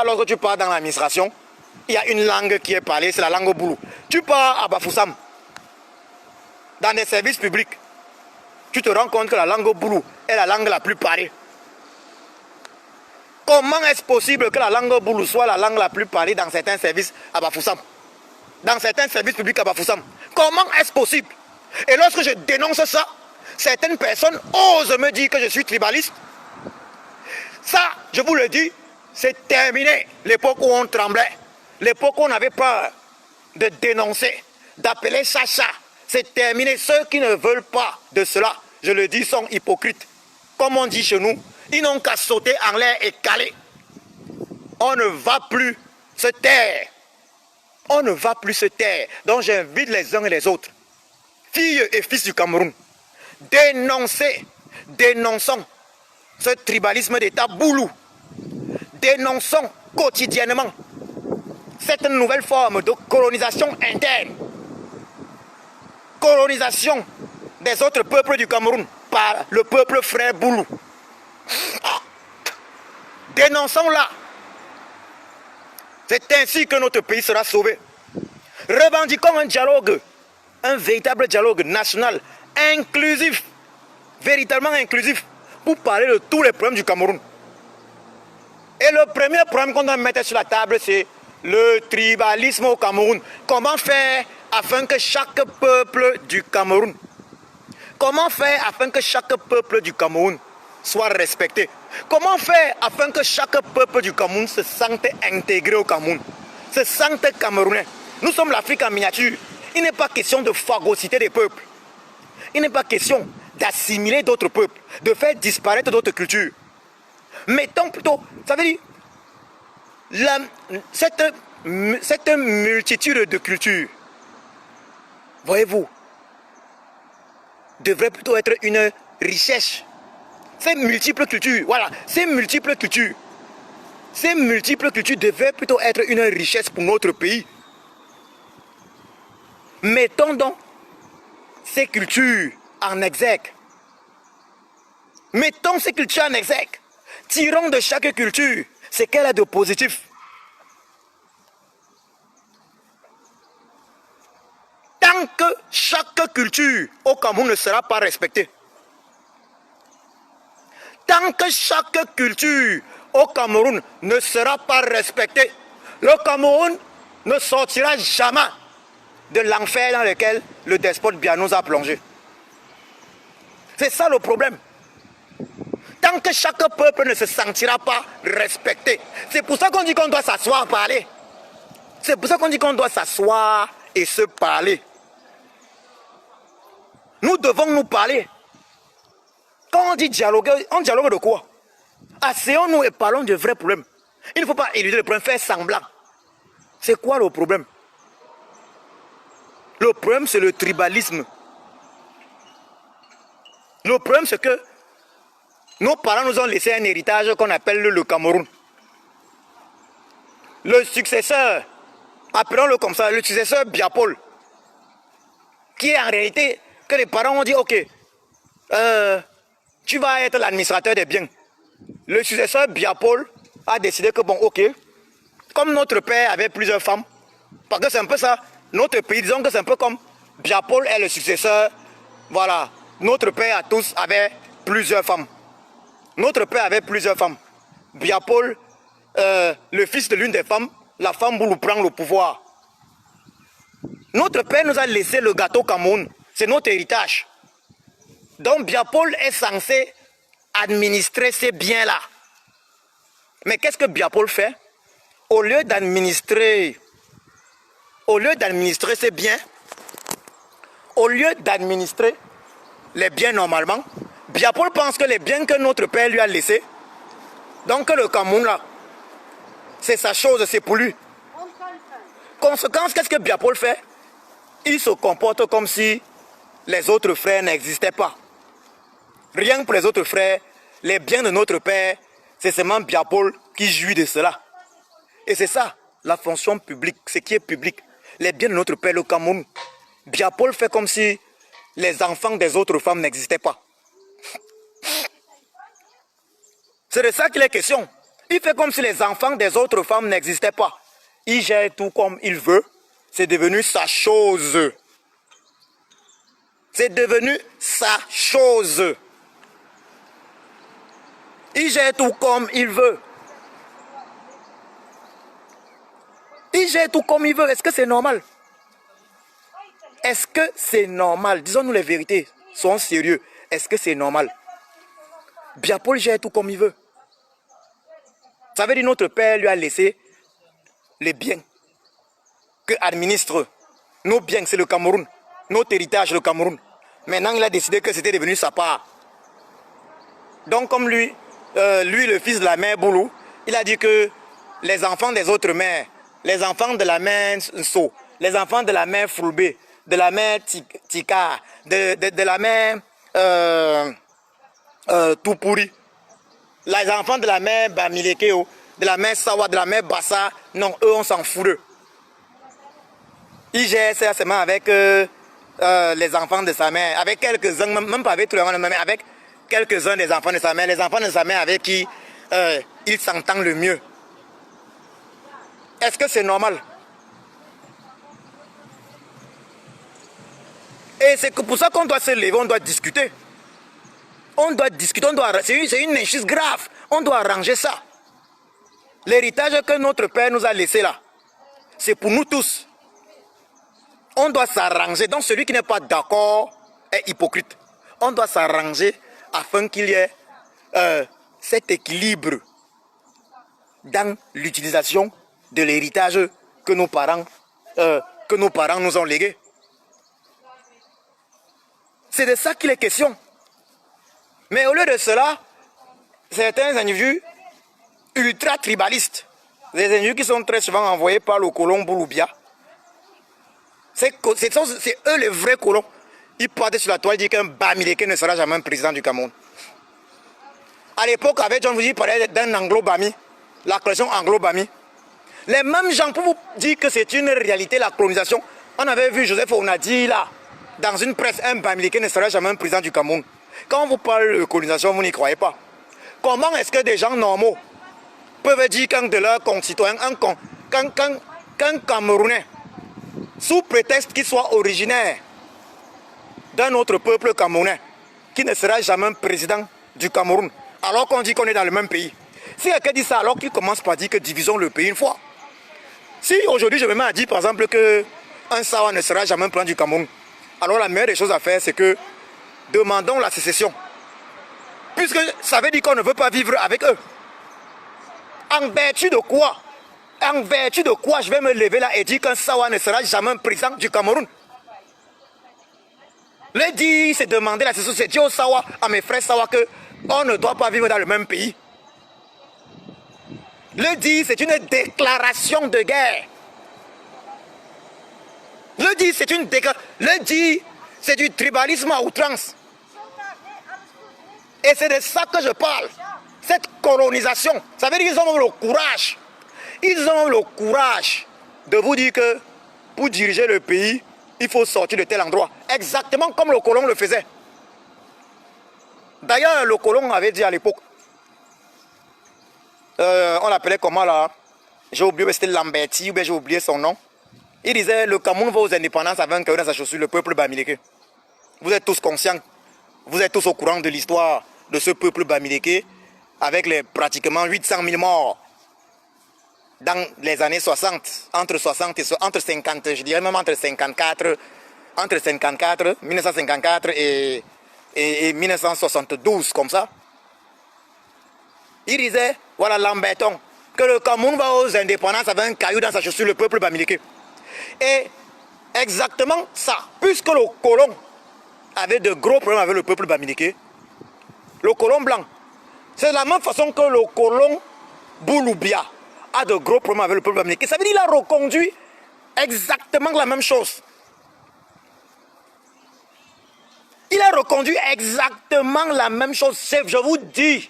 lorsque tu pars dans l'administration, il y a une langue qui est parlée, c'est la langue Boulou. Tu pars à Bafoussam, dans des services publics, tu te rends compte que la langue Boulou est la langue la plus parlée. Comment est-ce possible que la langue Boulou soit la langue la plus parlée dans certains services à Bafoussam? Dans certains services publics à Bafoussam? Comment est-ce possible? Et lorsque je dénonce ça, certaines personnes osent me dire que je suis tribaliste. Ça, je vous le dis, c'est terminé. L'époque où on tremblait, l'époque où on avait peur de dénoncer, d'appeler Chacha, c'est terminé. Ceux qui ne veulent pas de cela, je le dis, sont hypocrites. Comme on dit chez nous, ils n'ont qu'à sauter en l'air et caler. On ne va plus se taire. On ne va plus se taire. Donc j'invite les uns et les autres, filles et fils du Cameroun, dénonçons ce tribalisme d'État Boulou. Dénonçons quotidiennement cette nouvelle forme de colonisation interne. Colonisation des autres peuples du Cameroun par le peuple frère Boulou. Dénonçons-la. C'est ainsi que notre pays sera sauvé. Revendiquons un dialogue, un véritable dialogue national inclusif, véritablement inclusif, pour parler de tous les problèmes du Cameroun. Et le premier problème qu'on doit mettre sur la table, c'est le tribalisme au Cameroun. Comment faire afin que chaque peuple du Cameroun, comment faire afin que chaque peuple du Cameroun soit respecté? Comment faire afin que chaque peuple du Cameroun se sente intégré au Cameroun, se sente camerounais? Nous sommes l'Afrique en miniature. Il n'est pas question de phagocyter des peuples. Il n'est pas question d'assimiler d'autres peuples, de faire disparaître d'autres cultures. Mettons plutôt, ça veut dire, cette multitude de cultures, voyez-vous, devrait plutôt être une richesse. Ces multiples cultures, voilà, ces multiples cultures devraient plutôt être une richesse pour notre pays. Mettons donc ces cultures en exergue. Mettons ces cultures en exergue. Tirons de chaque culture ce qu'elle a de positif. Tant que chaque culture au Cameroun ne sera pas respectée, tant que chaque culture au Cameroun ne sera pas respectée, le Cameroun ne sortira jamais de l'enfer dans lequel le despote Biya nous a plongé. C'est ça le problème. Tant que chaque peuple ne se sentira pas respecté. C'est pour ça qu'on dit qu'on doit s'asseoir, parler. C'est pour ça qu'on dit qu'on doit s'asseoir et se parler. Nous devons nous parler. Quand on dit dialoguer, on dialogue de quoi? Asseyons-nous et parlons de vrais problèmes. Il ne faut pas éluder le problème, faire semblant. C'est quoi le problème? Le problème, c'est le tribalisme. Le problème, c'est que nos parents nous ont laissé un héritage qu'on appelle le Cameroun. Le successeur, appelons-le comme ça, le successeur Biya Paul, qui est en réalité que les parents ont dit, ok, tu vas être l'administrateur des biens. Le successeur Biya Paul a décidé que bon, ok, comme notre père avait plusieurs femmes, parce que c'est un peu ça, notre pays, disons que c'est un peu comme Biya Paul est le successeur, voilà, notre père à tous avait plusieurs femmes. Notre père avait plusieurs femmes. Biya Paul, le fils de l'une des femmes, la femme voulait prendre le pouvoir. Notre père nous a laissé le gâteau Cameroun. C'est notre héritage. Donc Biya Paul est censé administrer ces biens-là. Mais qu'est-ce que Biya Paul fait? Au lieu d'administrer ces biens, au lieu d'administrer les biens normalement, Biya Paul pense que les biens que notre père lui a laissés, donc le Cameroun là, c'est sa chose, c'est pour lui. Conséquence, qu'est-ce que Biya Paul fait? Il se comporte comme si les autres frères n'existaient pas. Rien que pour les autres frères, les biens de notre père, c'est seulement Biya Paul qui jouit de cela. Et c'est ça, la fonction publique, ce qui est public. Les biens de notre père, le Cameroun. Biya Paul fait comme si les enfants des autres femmes n'existaient pas. C'est de ça qu'il est question. Il fait comme si les enfants des autres femmes n'existaient pas. Il gère tout comme il veut. C'est devenu sa chose. C'est devenu sa chose. Il gère tout comme il veut. Il gère tout comme il veut. Est-ce que c'est normal? Est-ce que c'est normal? Disons-nous les vérités. Soyons sérieux. Est-ce que c'est normal? Biya Paul gère tout comme il veut. Ça veut dire que notre père lui a laissé les biens que administre nos biens, c'est le Cameroun. Notre héritage, le Cameroun. Maintenant, il a décidé que c'était devenu sa part. Donc, comme lui, le fils de la mère Boulou, il a dit que les enfants des autres mères, les enfants de la mère Nso, les enfants de la mère Fulbé, de la mère Tika, de la mère Tupuri, les enfants de la mère Bamilekeo, de la mère Sawa, de la mère Bassa, non, eux, on s'en fout d'eux. Il gère seulement avec les enfants de sa mère, avec quelques-uns, même pas avec tous les enfants de sa mère, avec quelques-uns des enfants de sa mère, les enfants de sa mère avec qui il s'entend le mieux. Est-ce que c'est normal? Et c'est pour ça qu'on doit se lever, on doit discuter. On doit discuter, c'est une injustice grave. On doit arranger ça. L'héritage que notre père nous a laissé là, c'est pour nous tous. On doit s'arranger. Donc celui qui n'est pas d'accord est hypocrite. On doit s'arranger afin qu'il y ait cet équilibre dans l'utilisation de l'héritage que nos parents nous ont légué. C'est de ça qu'il est question. Mais au lieu de cela, certains individus ultra-tribalistes, des individus qui sont très souvent envoyés par le colon Bouloubia, c'est eux les vrais colons. Ils partent sur la toile et disent qu'un Bamileke ne sera jamais un président du Cameroun. À l'époque, avec John Fouzi, il parlait d'un anglo-bami, la collection anglo-bami. Les mêmes gens, pour vous dire que c'est une réalité, la colonisation, on avait vu Joseph Onadi là, dans une presse, un Bamileke ne sera jamais un président du Cameroun. Quand on vous parle de colonisation, vous n'y croyez pas. Comment est-ce que des gens normaux peuvent dire qu'un de leurs concitoyens, qu'un Camerounais, sous prétexte qu'il soit originaire d'un autre peuple camerounais, qui ne sera jamais un président du Cameroun, alors qu'on dit qu'on est dans le même pays. Si quelqu'un dit ça, alors qu'il commence par dire que divisons le pays une fois. Si aujourd'hui je me mets à dire par exemple qu'un Sawa ne sera jamais un président du Cameroun, alors la meilleure des choses à faire, c'est que demandons la sécession. Puisque ça veut dire qu'on ne veut pas vivre avec eux. En vertu de quoi? En vertu de quoi je vais me lever là et dire qu'un Sawa ne sera jamais un président du Cameroun? Le dire, c'est demander la sécession, c'est dire aux Sawa, à mes frères Sawa, qu'on ne doit pas vivre dans le même pays. Le dire, c'est une déclaration de guerre. Le dire, c'est une déclaration. Le dire, c'est du tribalisme à outrance. Et c'est de ça que je parle. Cette colonisation. Ça veut dire qu'ils ont même le courage. Ils ont même le courage de vous dire que pour diriger le pays, il faut sortir de tel endroit. Exactement comme le colon le faisait. D'ailleurs, le colon avait dit à l'époque, on l'appelait comment là? J'ai oublié, c'était Lamberti, ou bien j'ai oublié son nom. Il disait, le Cameroun va aux indépendances avec un caillou dans sa chaussure, le peuple Bamileke. Vous êtes tous conscients, vous êtes tous au courant de l'histoire de ce peuple Bamileke, avec les pratiquement 800 000 morts dans les années 60, entre 50, je dirais même entre 54, 1954 et 1972, comme ça. Il disait, voilà Lamberton, que le Cameroun va aux indépendances avec un caillou dans sa chaussure, le peuple Bamileke. Et exactement ça, puisque le colon avait de gros problèmes avec le peuple Bamileke, le colon blanc, c'est de la même façon que le colon Bouloubia a de gros problèmes avec le peuple Bamileke. Ça veut dire qu'il a reconduit exactement la même chose. Il a reconduit exactement la même chose. Je vous dis,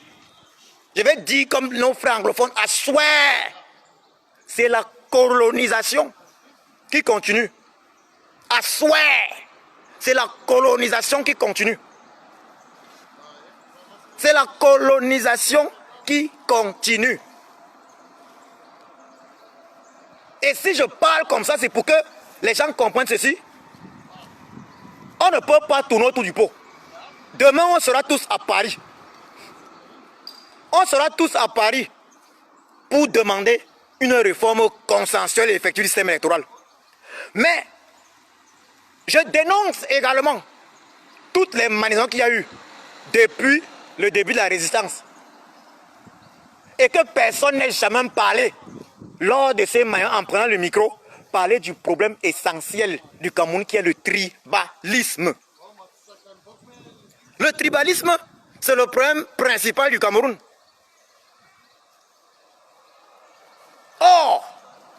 je vais dire comme nos frères anglophones, I swear, c'est la colonisation qui continue. I swear, c'est la colonisation qui continue. C'est la colonisation qui continue. Et si je parle comme ça, c'est pour que les gens comprennent ceci. On ne peut pas tourner autour du pot. Demain, on sera tous à Paris. On sera tous à Paris pour demander une réforme consensuelle et effectuer du système électoral. Mais je dénonce également toutes les manifestations qu'il y a eu depuis le début de la résistance. Et que personne n'ait jamais parlé lors de ces manifestations en prenant le micro, parler du problème essentiel du Cameroun qui est le tribalisme. Le tribalisme, c'est le problème principal du Cameroun. Or,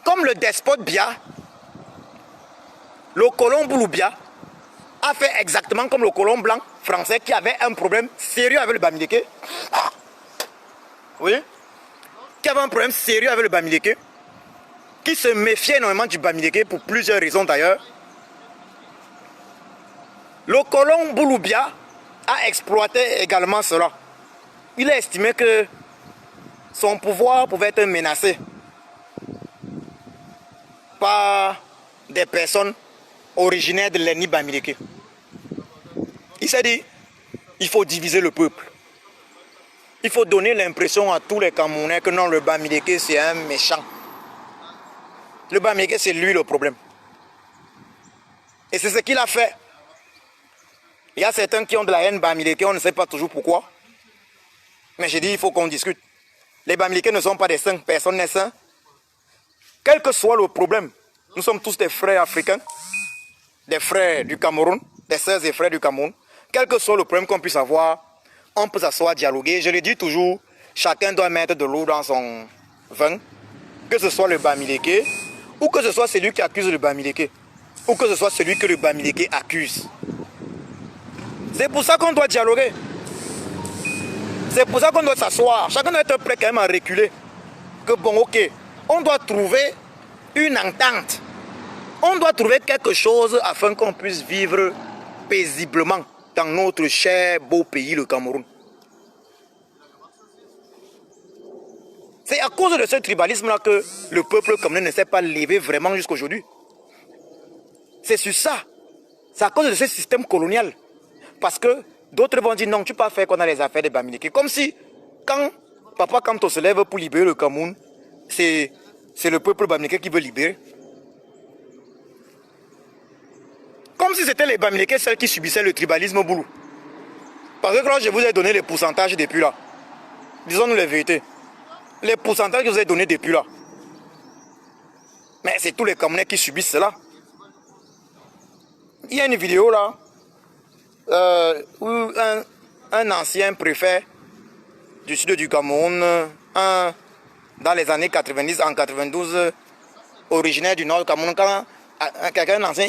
comme le despote Bia, le colon Bouloubia a fait exactement comme le colon blanc français qui avait un problème sérieux avec le Bamileke. Oui, qui avait un problème sérieux avec le Bamileke, qui se méfiait énormément du Bamileke pour plusieurs raisons d'ailleurs. Le colon Bouloubia a exploité également cela. Il a estimé que son pouvoir pouvait être menacé par des personnes originaires de l'ethnie Bamileke. Il s'est dit, il faut diviser le peuple. Il faut donner l'impression à tous les Camerounais que non, le Bamileke c'est un méchant. Le Bamileke c'est lui le problème. Et c'est ce qu'il a fait. Il y a certains qui ont de la haine Bamileke, on ne sait pas toujours pourquoi. Mais j'ai dit, il faut qu'on discute. Les Bamileke ne sont pas des saints, personne n'est saint. Quel que soit le problème, nous sommes tous des frères africains, des frères du Cameroun, des sœurs et frères du Cameroun. Quel que soit le problème qu'on puisse avoir, on peut s'asseoir, dialoguer. Je le dis toujours, chacun doit mettre de l'eau dans son vin, que ce soit le Bamileke, ou que ce soit celui qui accuse le Bamileke, ou que ce soit celui que le Bamileke accuse. C'est pour ça qu'on doit dialoguer. C'est pour ça qu'on doit s'asseoir. Chacun doit être prêt quand même à reculer. Que bon, ok, on doit trouver une entente. On doit trouver quelque chose afin qu'on puisse vivre paisiblement dans notre cher beau pays, le Cameroun. C'est à cause de ce tribalisme-là que le peuple camerounais ne s'est pas levé vraiment jusqu'à aujourd'hui. C'est sur ça. C'est à cause de ce système colonial. Parce que d'autres vont dire non, tu peux pas faire qu'on a les affaires des Bamileke. Comme si, quand Papa Kamto se lève pour libérer le Cameroun, c'est le peuple Bamileke qui veut libérer. Comme si c'était les Bamileke celles qui subissaient le tribalisme boulou. Parce que quand je vous ai donné les pourcentages depuis là, disons-nous les vérités, les pourcentages que je vous ai donnés depuis là, mais c'est tous les Camerounais qui subissent cela. Il y a une vidéo là, où un ancien préfet du sud du Cameroun, dans les années 90, en 92, originaire du nord du Cameroun, quand quelqu'un ancien,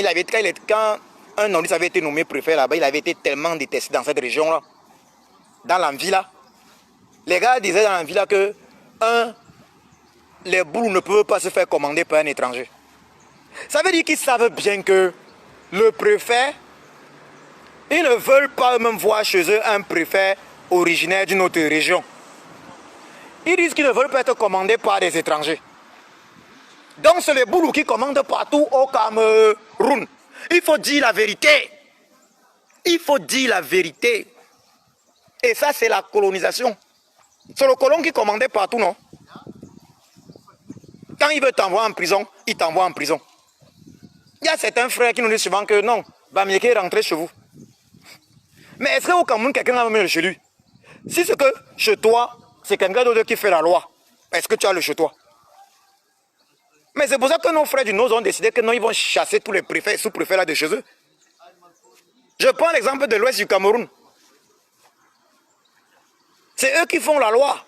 quand un nordiste avait été nommé préfet là-bas, il avait été tellement détesté dans cette région-là, dans l'envie là. Les gars disaient dans l'envie là que, les boulous ne peuvent pas se faire commander par un étranger. Ça veut dire qu'ils savent bien que le préfet, ils ne veulent pas même voir chez eux un préfet originaire d'une autre région. Ils disent qu'ils ne veulent pas être commandés par des étrangers. Donc c'est les boulous qui commandent partout au Cameroun. Il faut dire la vérité. Il faut dire la vérité. Et ça c'est la colonisation. C'est le colon qui commandait partout, non? Quand il veut t'envoyer en prison, il t'envoie en prison. Il y a certains frères qui nous disent souvent que non, Bamileke est rentré chez vous. Mais est-ce qu'au Cameroun, quelqu'un a même le chez lui? Si c'est que chez toi, c'est quelqu'un d'autre qui fait la loi, est-ce que tu as le chez toi? Mais c'est pour ça que nos frères du Nord ont décidé que non, ils vont chasser tous les préfets et sous-préfets là de chez eux. Je prends l'exemple de l'ouest du Cameroun. C'est eux qui font la loi.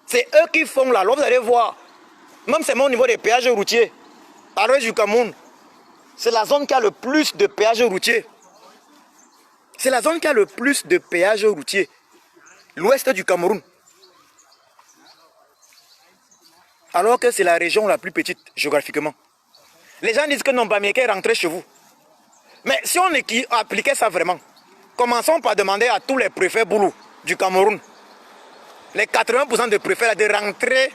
C'est eux qui font la loi, vous allez voir. Même c'est au niveau des péages routiers. À l'ouest du Cameroun, c'est la zone qui a le plus de péages routiers. C'est la zone qui a le plus de péages routiers. L'ouest du Cameroun. Alors que c'est la région la plus petite géographiquement. Les gens disent que non, Bamileke est rentré chez vous. Mais si on appliquait ça vraiment, commençons par demander à tous les préfets boulous du Cameroun, les 80% de préfets là, de rentrer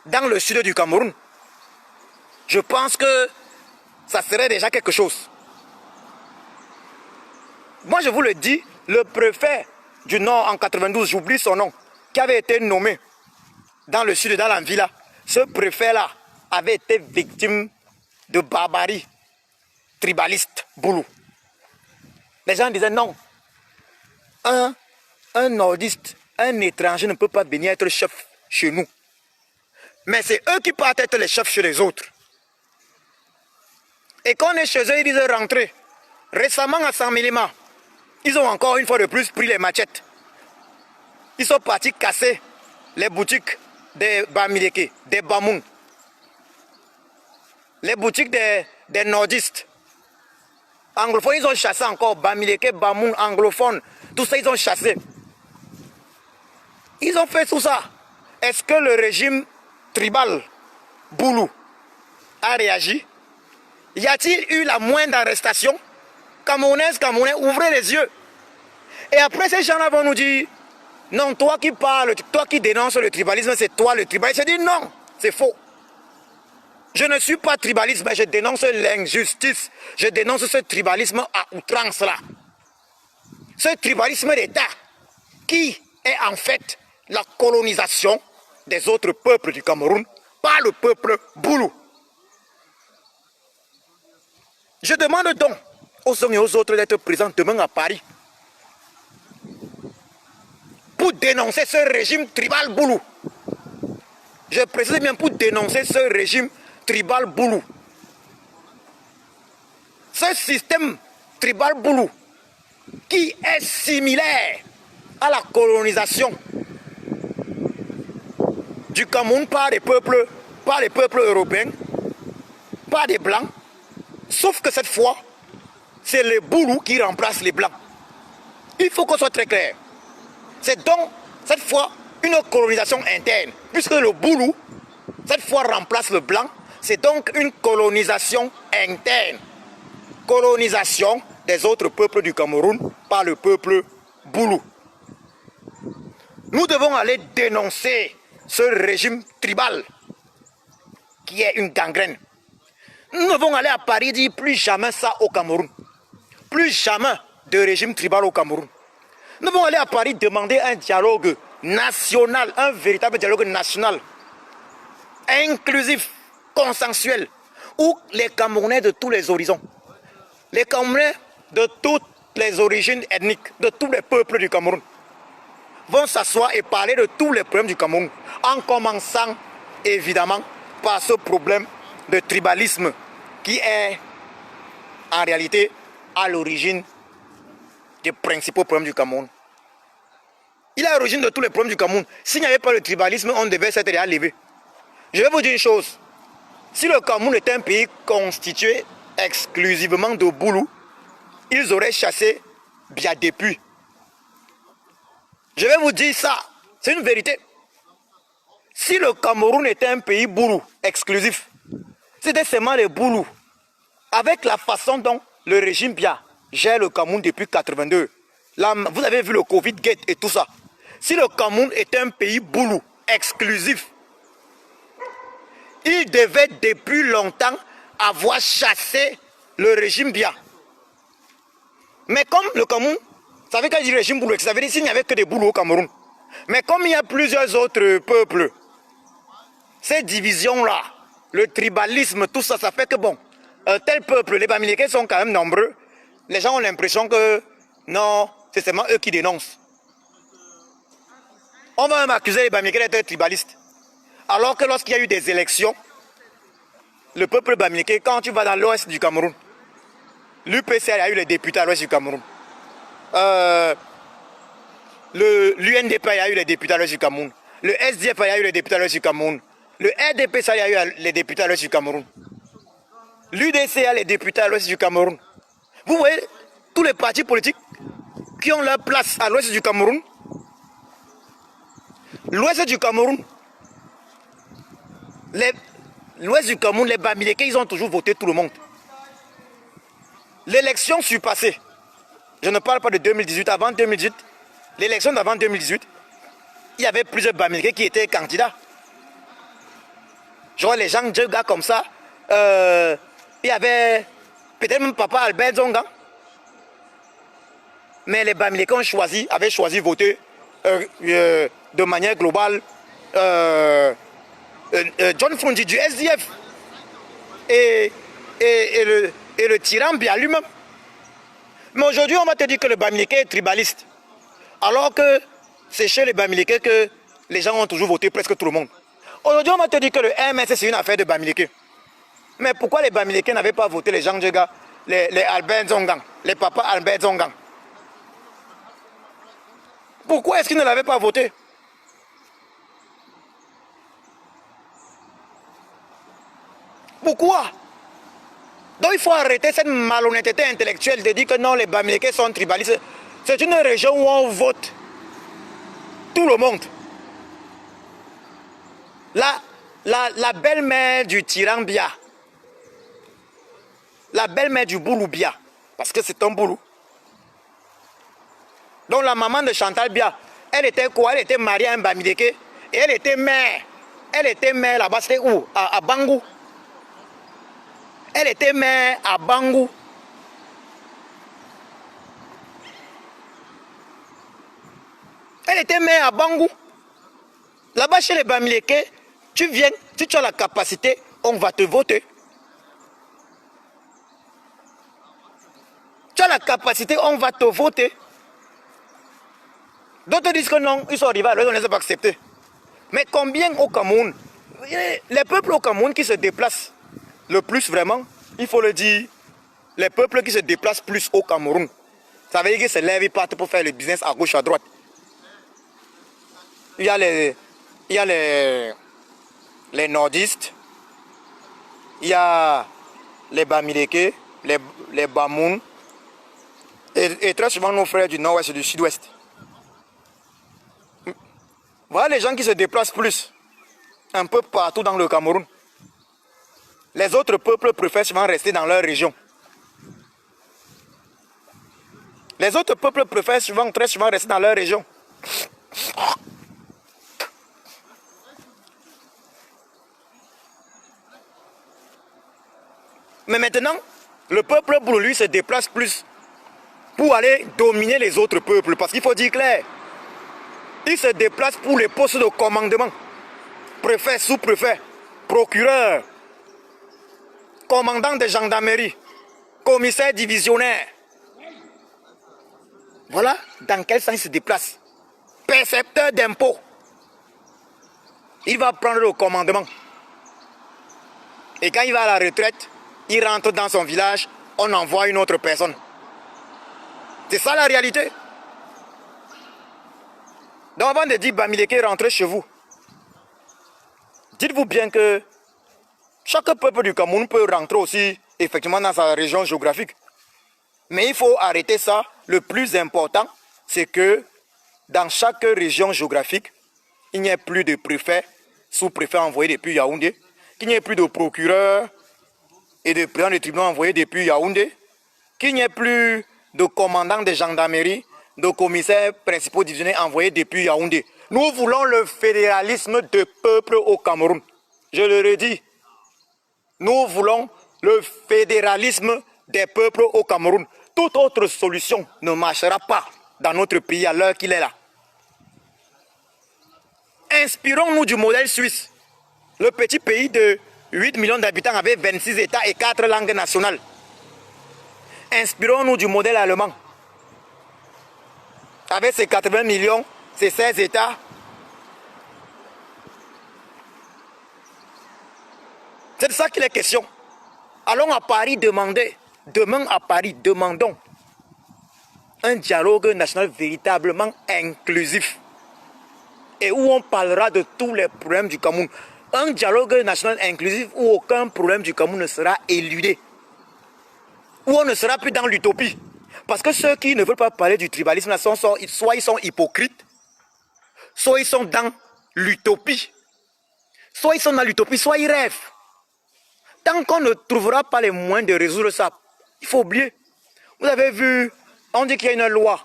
dans le sud du Cameroun. Je pense que ça serait déjà quelque chose. Moi je vous le dis, le préfet du Nord en 92, j'oublie son nom, qui avait été nommé dans le sud, dans l'Anvila, ce préfet-là avait été victime de barbarie tribaliste boulou. Les gens disaient non, un nordiste, un étranger ne peut pas venir être chef chez nous. Mais c'est eux qui partent être les chefs chez les autres. Et quand on est chez eux, ils disent rentrer. Récemment à Saint-Milima, ils ont encore une fois de plus pris les machettes. Ils sont partis casser les boutiques des Bamileke, des Bamoun. Les boutiques des nordistes. Anglophones, ils ont chassé encore Bamileke, Bamoun, anglophones. Tout ça, ils ont chassé. Ils ont fait tout ça. Est-ce que le régime tribal boulou a réagi? Y a-t-il eu la moindre arrestation? Camerounais, ouvrez les yeux. Et après, ces gens-là vont nous dire, non, toi qui parles, toi qui dénonces le tribalisme, c'est toi le tribaliste. Je dis non, c'est faux. Je ne suis pas tribaliste, mais je dénonce l'injustice. Je dénonce ce tribalisme à outrance là. Ce tribalisme d'État qui est en fait la colonisation des autres peuples du Cameroun par le peuple Boulou. Je demande donc aux uns et aux autres d'être présents demain à Paris pour dénoncer ce régime tribal Boulou. Je précise bien pour dénoncer ce régime tribal Boulou. Ce système tribal Boulou qui est similaire à la colonisation du Cameroun par les peuples européens, par des blancs, sauf que cette fois, c'est les Boulous qui remplacent les blancs. Il faut qu'on soit très clair. C'est donc, cette fois, une colonisation interne, puisque le Boulou, cette fois, remplace le blanc. C'est donc une colonisation interne. Colonisation des autres peuples du Cameroun par le peuple Boulou. Nous devons aller dénoncer ce régime tribal qui est une gangrène. Nous devons aller à Paris et dire plus jamais ça au Cameroun. Plus jamais de régime tribal au Cameroun. Nous devons aller à Paris demander un dialogue national, un véritable dialogue national, inclusif, consensuel, où les Camerounais de tous les horizons, les Camerounais de toutes les origines ethniques, de tous les peuples du Cameroun, vont s'asseoir et parler de tous les problèmes du Cameroun, en commençant évidemment par ce problème de tribalisme qui est en réalité à l'origine des principaux problèmes du Cameroun. Il est à l'origine de tous les problèmes du Cameroun. S'il n'y avait pas le tribalisme, on devait s'être déjà levé. Je vais vous dire une chose. Si le Cameroun était un pays constitué exclusivement de Boulou, ils auraient chassé Biadepu. Je vais vous dire ça. C'est une vérité. Si le Cameroun était un pays Boulou exclusif, c'était seulement les Boulous. Avec la façon dont le régime Bia gère le Cameroun depuis 1982. Là, vous avez vu le Covid-Gate et tout ça. Si le Cameroun était un pays Boulou exclusif, il devait depuis longtemps avoir chassé le régime Bia. Mais comme le Cameroun, ça veut dire régime Boulou, ça veut dire s'il n'y avait que des Boulous au Cameroun. Mais comme il y a plusieurs autres peuples, ces divisions-là, le tribalisme, tout ça, ça fait que bon, tel peuple, les Bamileke sont quand même nombreux. Les gens ont l'impression que non, c'est seulement eux qui dénoncent. On va même accuser les Bamileke d'être tribalistes. Alors que lorsqu'il y a eu des élections, le peuple Bamileke, quand tu vas dans l'ouest du Cameroun, l'UPCR a eu les députés à l'ouest du Cameroun. L'UNDP a eu les députés à l'ouest du Cameroun. Le SDF a eu les députés à l'ouest du Cameroun. Le RDP a eu les députés à l'ouest du Cameroun. L'UDC a les députés à l'ouest du Cameroun. Vous voyez, tous les partis politiques qui ont leur place à l'ouest du Cameroun, l'ouest du Cameroun, les Bamileke, ils ont toujours voté tout le monde. L'élection surpassée, je ne parle pas de 2018, avant 2018, l'élection d'avant 2018, il y avait plusieurs Bamileke qui étaient candidats. Genre les gens de gars comme ça, il y avait peut-être même papa Albert Zonga. Mais les Bamileke avaient choisi de voter de manière globale John Fundi du SDF et le tyran Bia lui-même. Mais aujourd'hui, on va te dire que le Bamileke est tribaliste. Alors que c'est chez les Bamileke que les gens ont toujours voté presque tout le monde. Aujourd'hui, on va te dire que le MS, c'est une affaire de Bamileke. Mais pourquoi les Bamileke n'avaient pas voté les gens de gars, les Albert Zongang, les papas Albert Zongang? Pourquoi est-ce qu'ils ne l'avaient pas voté? Pourquoi? Donc il faut arrêter cette malhonnêteté intellectuelle de dire que non, les Bamileke sont tribalistes. C'est une région où on vote tout le monde. La belle-mère du tyran Bia, la belle-mère du Boulou Bia, parce que c'est un Boulou. Donc la maman de Chantal Bia, elle était quoi? Elle était mariée à un Bamileke et elle était mère. Elle était mère là-bas, c'était où? À Bangou. Elle était mère à Bangou. Elle était mère à Bangou. Là-bas, chez les Bamileke, tu viens, si tu as la capacité, on va te voter. Tu as la capacité, on va te voter. D'autres disent que non, ils sont arrivés à l'heure, on ne les a pas acceptés. Mais combien au Cameroun? Les peuples au Cameroun qui se déplacent le plus vraiment, il faut le dire, les peuples qui se déplacent plus au Cameroun, ça veut dire qu'ils se lèvent, ils partent pour faire le business à gauche, à droite. Il y a les nordistes, il y a les Bamileke, les Bamoun, et très souvent nos frères du nord-ouest et du sud-ouest. Voilà les gens qui se déplacent plus, un peu partout dans le Cameroun. Les autres peuples préfèrent souvent rester dans leur région. Les autres peuples préfèrent souvent, très souvent rester dans leur région. Mais maintenant, le peuple pour lui se déplace plus pour aller dominer les autres peuples. Parce qu'il faut dire clair, il se déplace pour les postes de commandement. Préfet, sous-préfet, procureur, commandant de gendarmerie, commissaire divisionnaire. Voilà dans quel sens il se déplace. Percepteur d'impôts. Il va prendre le commandement. Et quand il va à la retraite, il rentre dans son village, on envoie une autre personne. C'est ça la réalité. Donc avant de dire Bamileke, rentrez chez vous. Dites-vous bien que chaque peuple du Cameroun peut rentrer aussi effectivement dans sa région géographique. Mais il faut arrêter ça. Le plus important, c'est que dans chaque région géographique, il n'y ait plus de préfets, sous-préfets envoyés depuis Yaoundé, qu'il n'y ait plus de procureurs et de présidents de tribunaux envoyés depuis Yaoundé, qu'il n'y ait plus de commandants de gendarmerie, de commissaires principaux divisionnaires envoyés depuis Yaoundé. Nous voulons le fédéralisme de peuple au Cameroun. Je le redis. Nous voulons le fédéralisme des peuples au Cameroun. Toute autre solution ne marchera pas dans notre pays à l'heure qu'il est là. Inspirons-nous du modèle suisse. Le petit pays de 8 millions d'habitants avait 26 États et 4 langues nationales. Inspirons-nous du modèle allemand. Avec ses 80 millions, ses 16 États. C'est de ça qu'il est question. Allons à Paris demander, demain à Paris, demandons un dialogue national véritablement inclusif et où on parlera de tous les problèmes du Cameroun. Un dialogue national inclusif où aucun problème du Cameroun ne sera éludé. Où on ne sera plus dans l'utopie. Parce que ceux qui ne veulent pas parler du tribalisme, soit ils sont hypocrites, soit ils sont dans l'utopie. Soit ils sont dans l'utopie, soit ils rêvent. Tant qu'on ne trouvera pas les moyens de résoudre ça, il faut oublier. Vous avez vu, on dit qu'il y a une loi.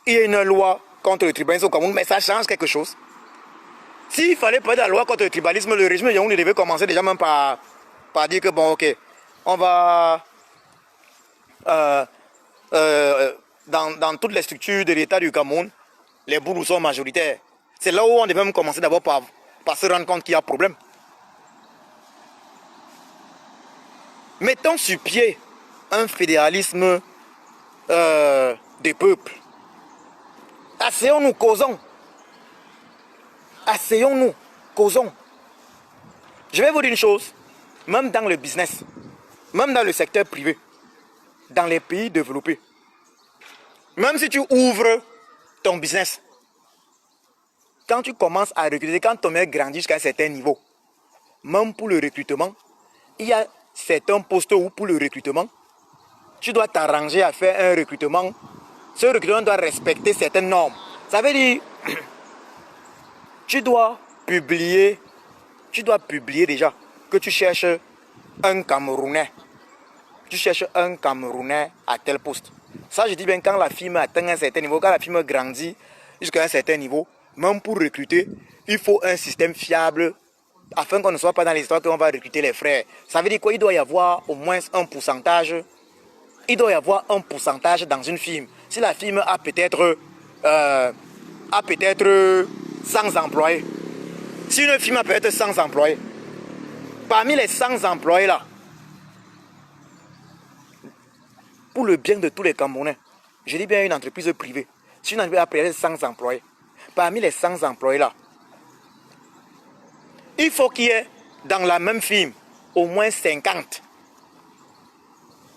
Il y a une loi contre le tribalisme au Cameroun, mais ça change quelque chose. S'il fallait parler de la loi contre le tribalisme, le régime de Yaoundé devait commencer déjà même par dire que bon, ok, on va dans toutes les structures de l'État du Cameroun, les Bourous sont majoritaires. C'est là où on devait même commencer d'abord par se rendre compte qu'il y a problème. Mettons sur pied un fédéralisme des peuples. Asseyons-nous, causons. Asseyons-nous, causons. Je vais vous dire une chose, même dans le business, même dans le secteur privé, dans les pays développés, même si tu ouvres ton business, quand tu commences à recruter, quand ton mec grandit jusqu'à un certain niveau, même pour le recrutement, il y a certains postes où pour le recrutement, tu dois t'arranger à faire un recrutement. Ce recrutement doit respecter certaines normes. Ça veut dire, tu dois publier déjà que tu cherches un Camerounais. Tu cherches un Camerounais à tel poste. Ça, je dis bien quand la firme atteint un certain niveau, quand la firme grandit jusqu'à un certain niveau, même pour recruter, il faut un système fiable afin qu'on ne soit pas dans l'histoire qu'on va recruter les frères. Ça veut dire quoi? Il doit y avoir au moins un pourcentage. Il doit y avoir un pourcentage dans une firme. Si la firme a peut-être a peut-être 100 employés. Si une firme a peut-être 100 employés, parmi les 100 employés là, pour le bien de tous les Camerounais, je dis bien une entreprise privée, si une entreprise a peut-être 100 employés, parmi les 100 employés là, il faut qu'il y ait dans la même firme au moins 50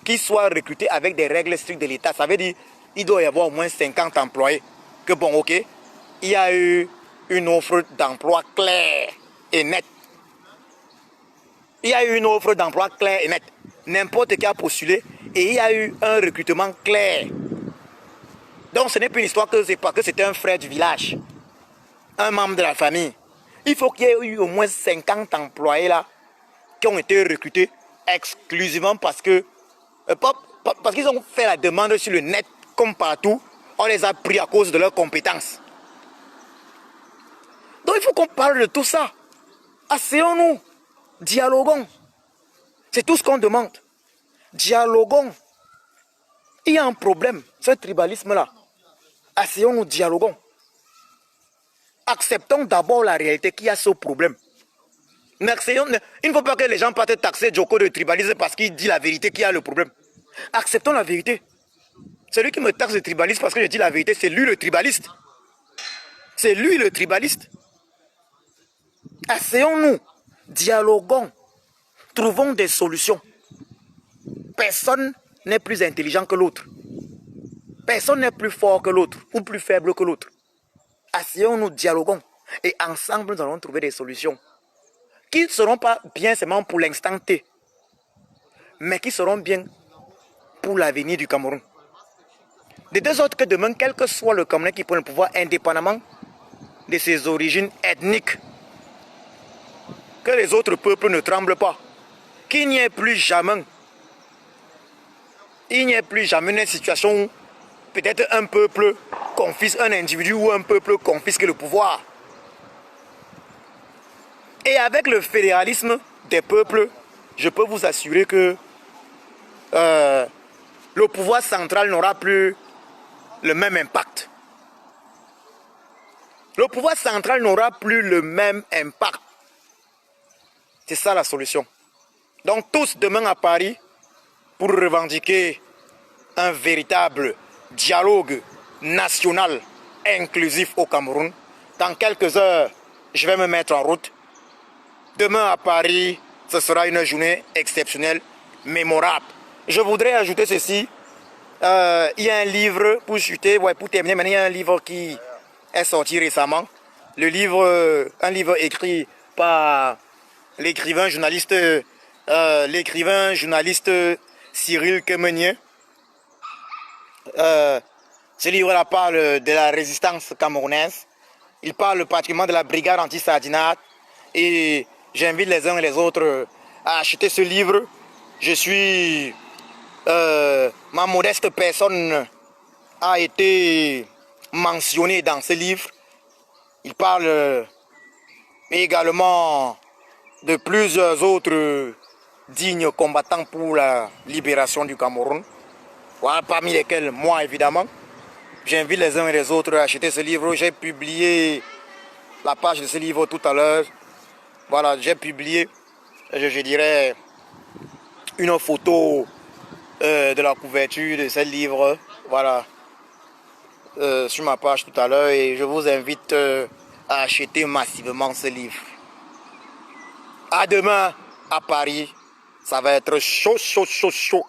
qui soient recrutés avec des règles strictes de l'État. Ça veut dire qu'il doit y avoir au moins 50 employés. Que bon, ok, il y a eu une offre d'emploi claire et nette. Il y a eu une offre d'emploi claire et nette. N'importe qui a postulé et il y a eu un recrutement clair. Donc ce n'est plus une histoire que c'est pas que c'était un frère du village, un membre de la famille. Il faut qu'il y ait eu au moins 50 employés là qui ont été recrutés exclusivement parce que parce qu'ils ont fait la demande sur le net comme partout. On les a pris à cause de leurs compétences. Donc il faut qu'on parle de tout ça. Asseyons-nous, dialoguons. C'est tout ce qu'on demande. Dialoguons. Il y a un problème, ce tribalisme-là. Asseyons-nous, dialoguons. Acceptons d'abord la réalité qu'il y a ce problème. Il ne faut pas que les gens partent taxer Djoko de tribalisme parce qu'il dit la vérité qu'il y a le problème. Acceptons la vérité. Celui qui me taxe de tribaliste parce que je dis la vérité, c'est lui le tribaliste. C'est lui le tribaliste. Asseyons-nous, dialoguons, trouvons des solutions. Personne n'est plus intelligent que l'autre. Personne n'est plus fort que l'autre ou plus faible que l'autre. Asseyons-nous, dialoguons et ensemble nous allons trouver des solutions qui ne seront pas bien seulement pour l'instant T, mais qui seront bien pour l'avenir du Cameroun. De deux sortes que demain, quel que soit le Camerounais qui prend le pouvoir indépendamment de ses origines ethniques, que les autres peuples ne tremblent pas, qu'il n'y ait plus jamais une situation où peut-être un peuple confisque un individu ou un peuple confisque le pouvoir. Et avec le fédéralisme des peuples, je peux vous assurer que le pouvoir central n'aura plus le même impact. Le pouvoir central n'aura plus le même impact. C'est ça la solution. Donc tous demain à Paris pour revendiquer un véritable dialogue national inclusif au Cameroun. Dans quelques heures, je vais me mettre en route. Demain à Paris, ce sera une journée exceptionnelle, mémorable. Je voudrais ajouter ceci. Il y a un livre, pour chuter, pour terminer, maintenant, il y a un livre qui est sorti récemment. Un livre écrit par l'écrivain journaliste Cyril Kemenien. Ce livre-là parle de la résistance camerounaise. Il parle pratiquement de la brigade anti-sardinate. Et j'invite les uns et les autres à acheter ce livre. Ma modeste personne a été mentionnée dans ce livre. Il parle également de plusieurs autres dignes combattants pour la libération du Cameroun. Voilà, parmi lesquels moi évidemment. J'invite les uns et les autres à acheter ce livre. J'ai publié la page de ce livre tout à l'heure. Voilà, j'ai publié, je dirais, une photo de la couverture de ce livre. Voilà, sur ma page tout à l'heure. Et je vous invite à acheter massivement ce livre. À demain à Paris. Ça va être chaud, chaud, chaud, chaud.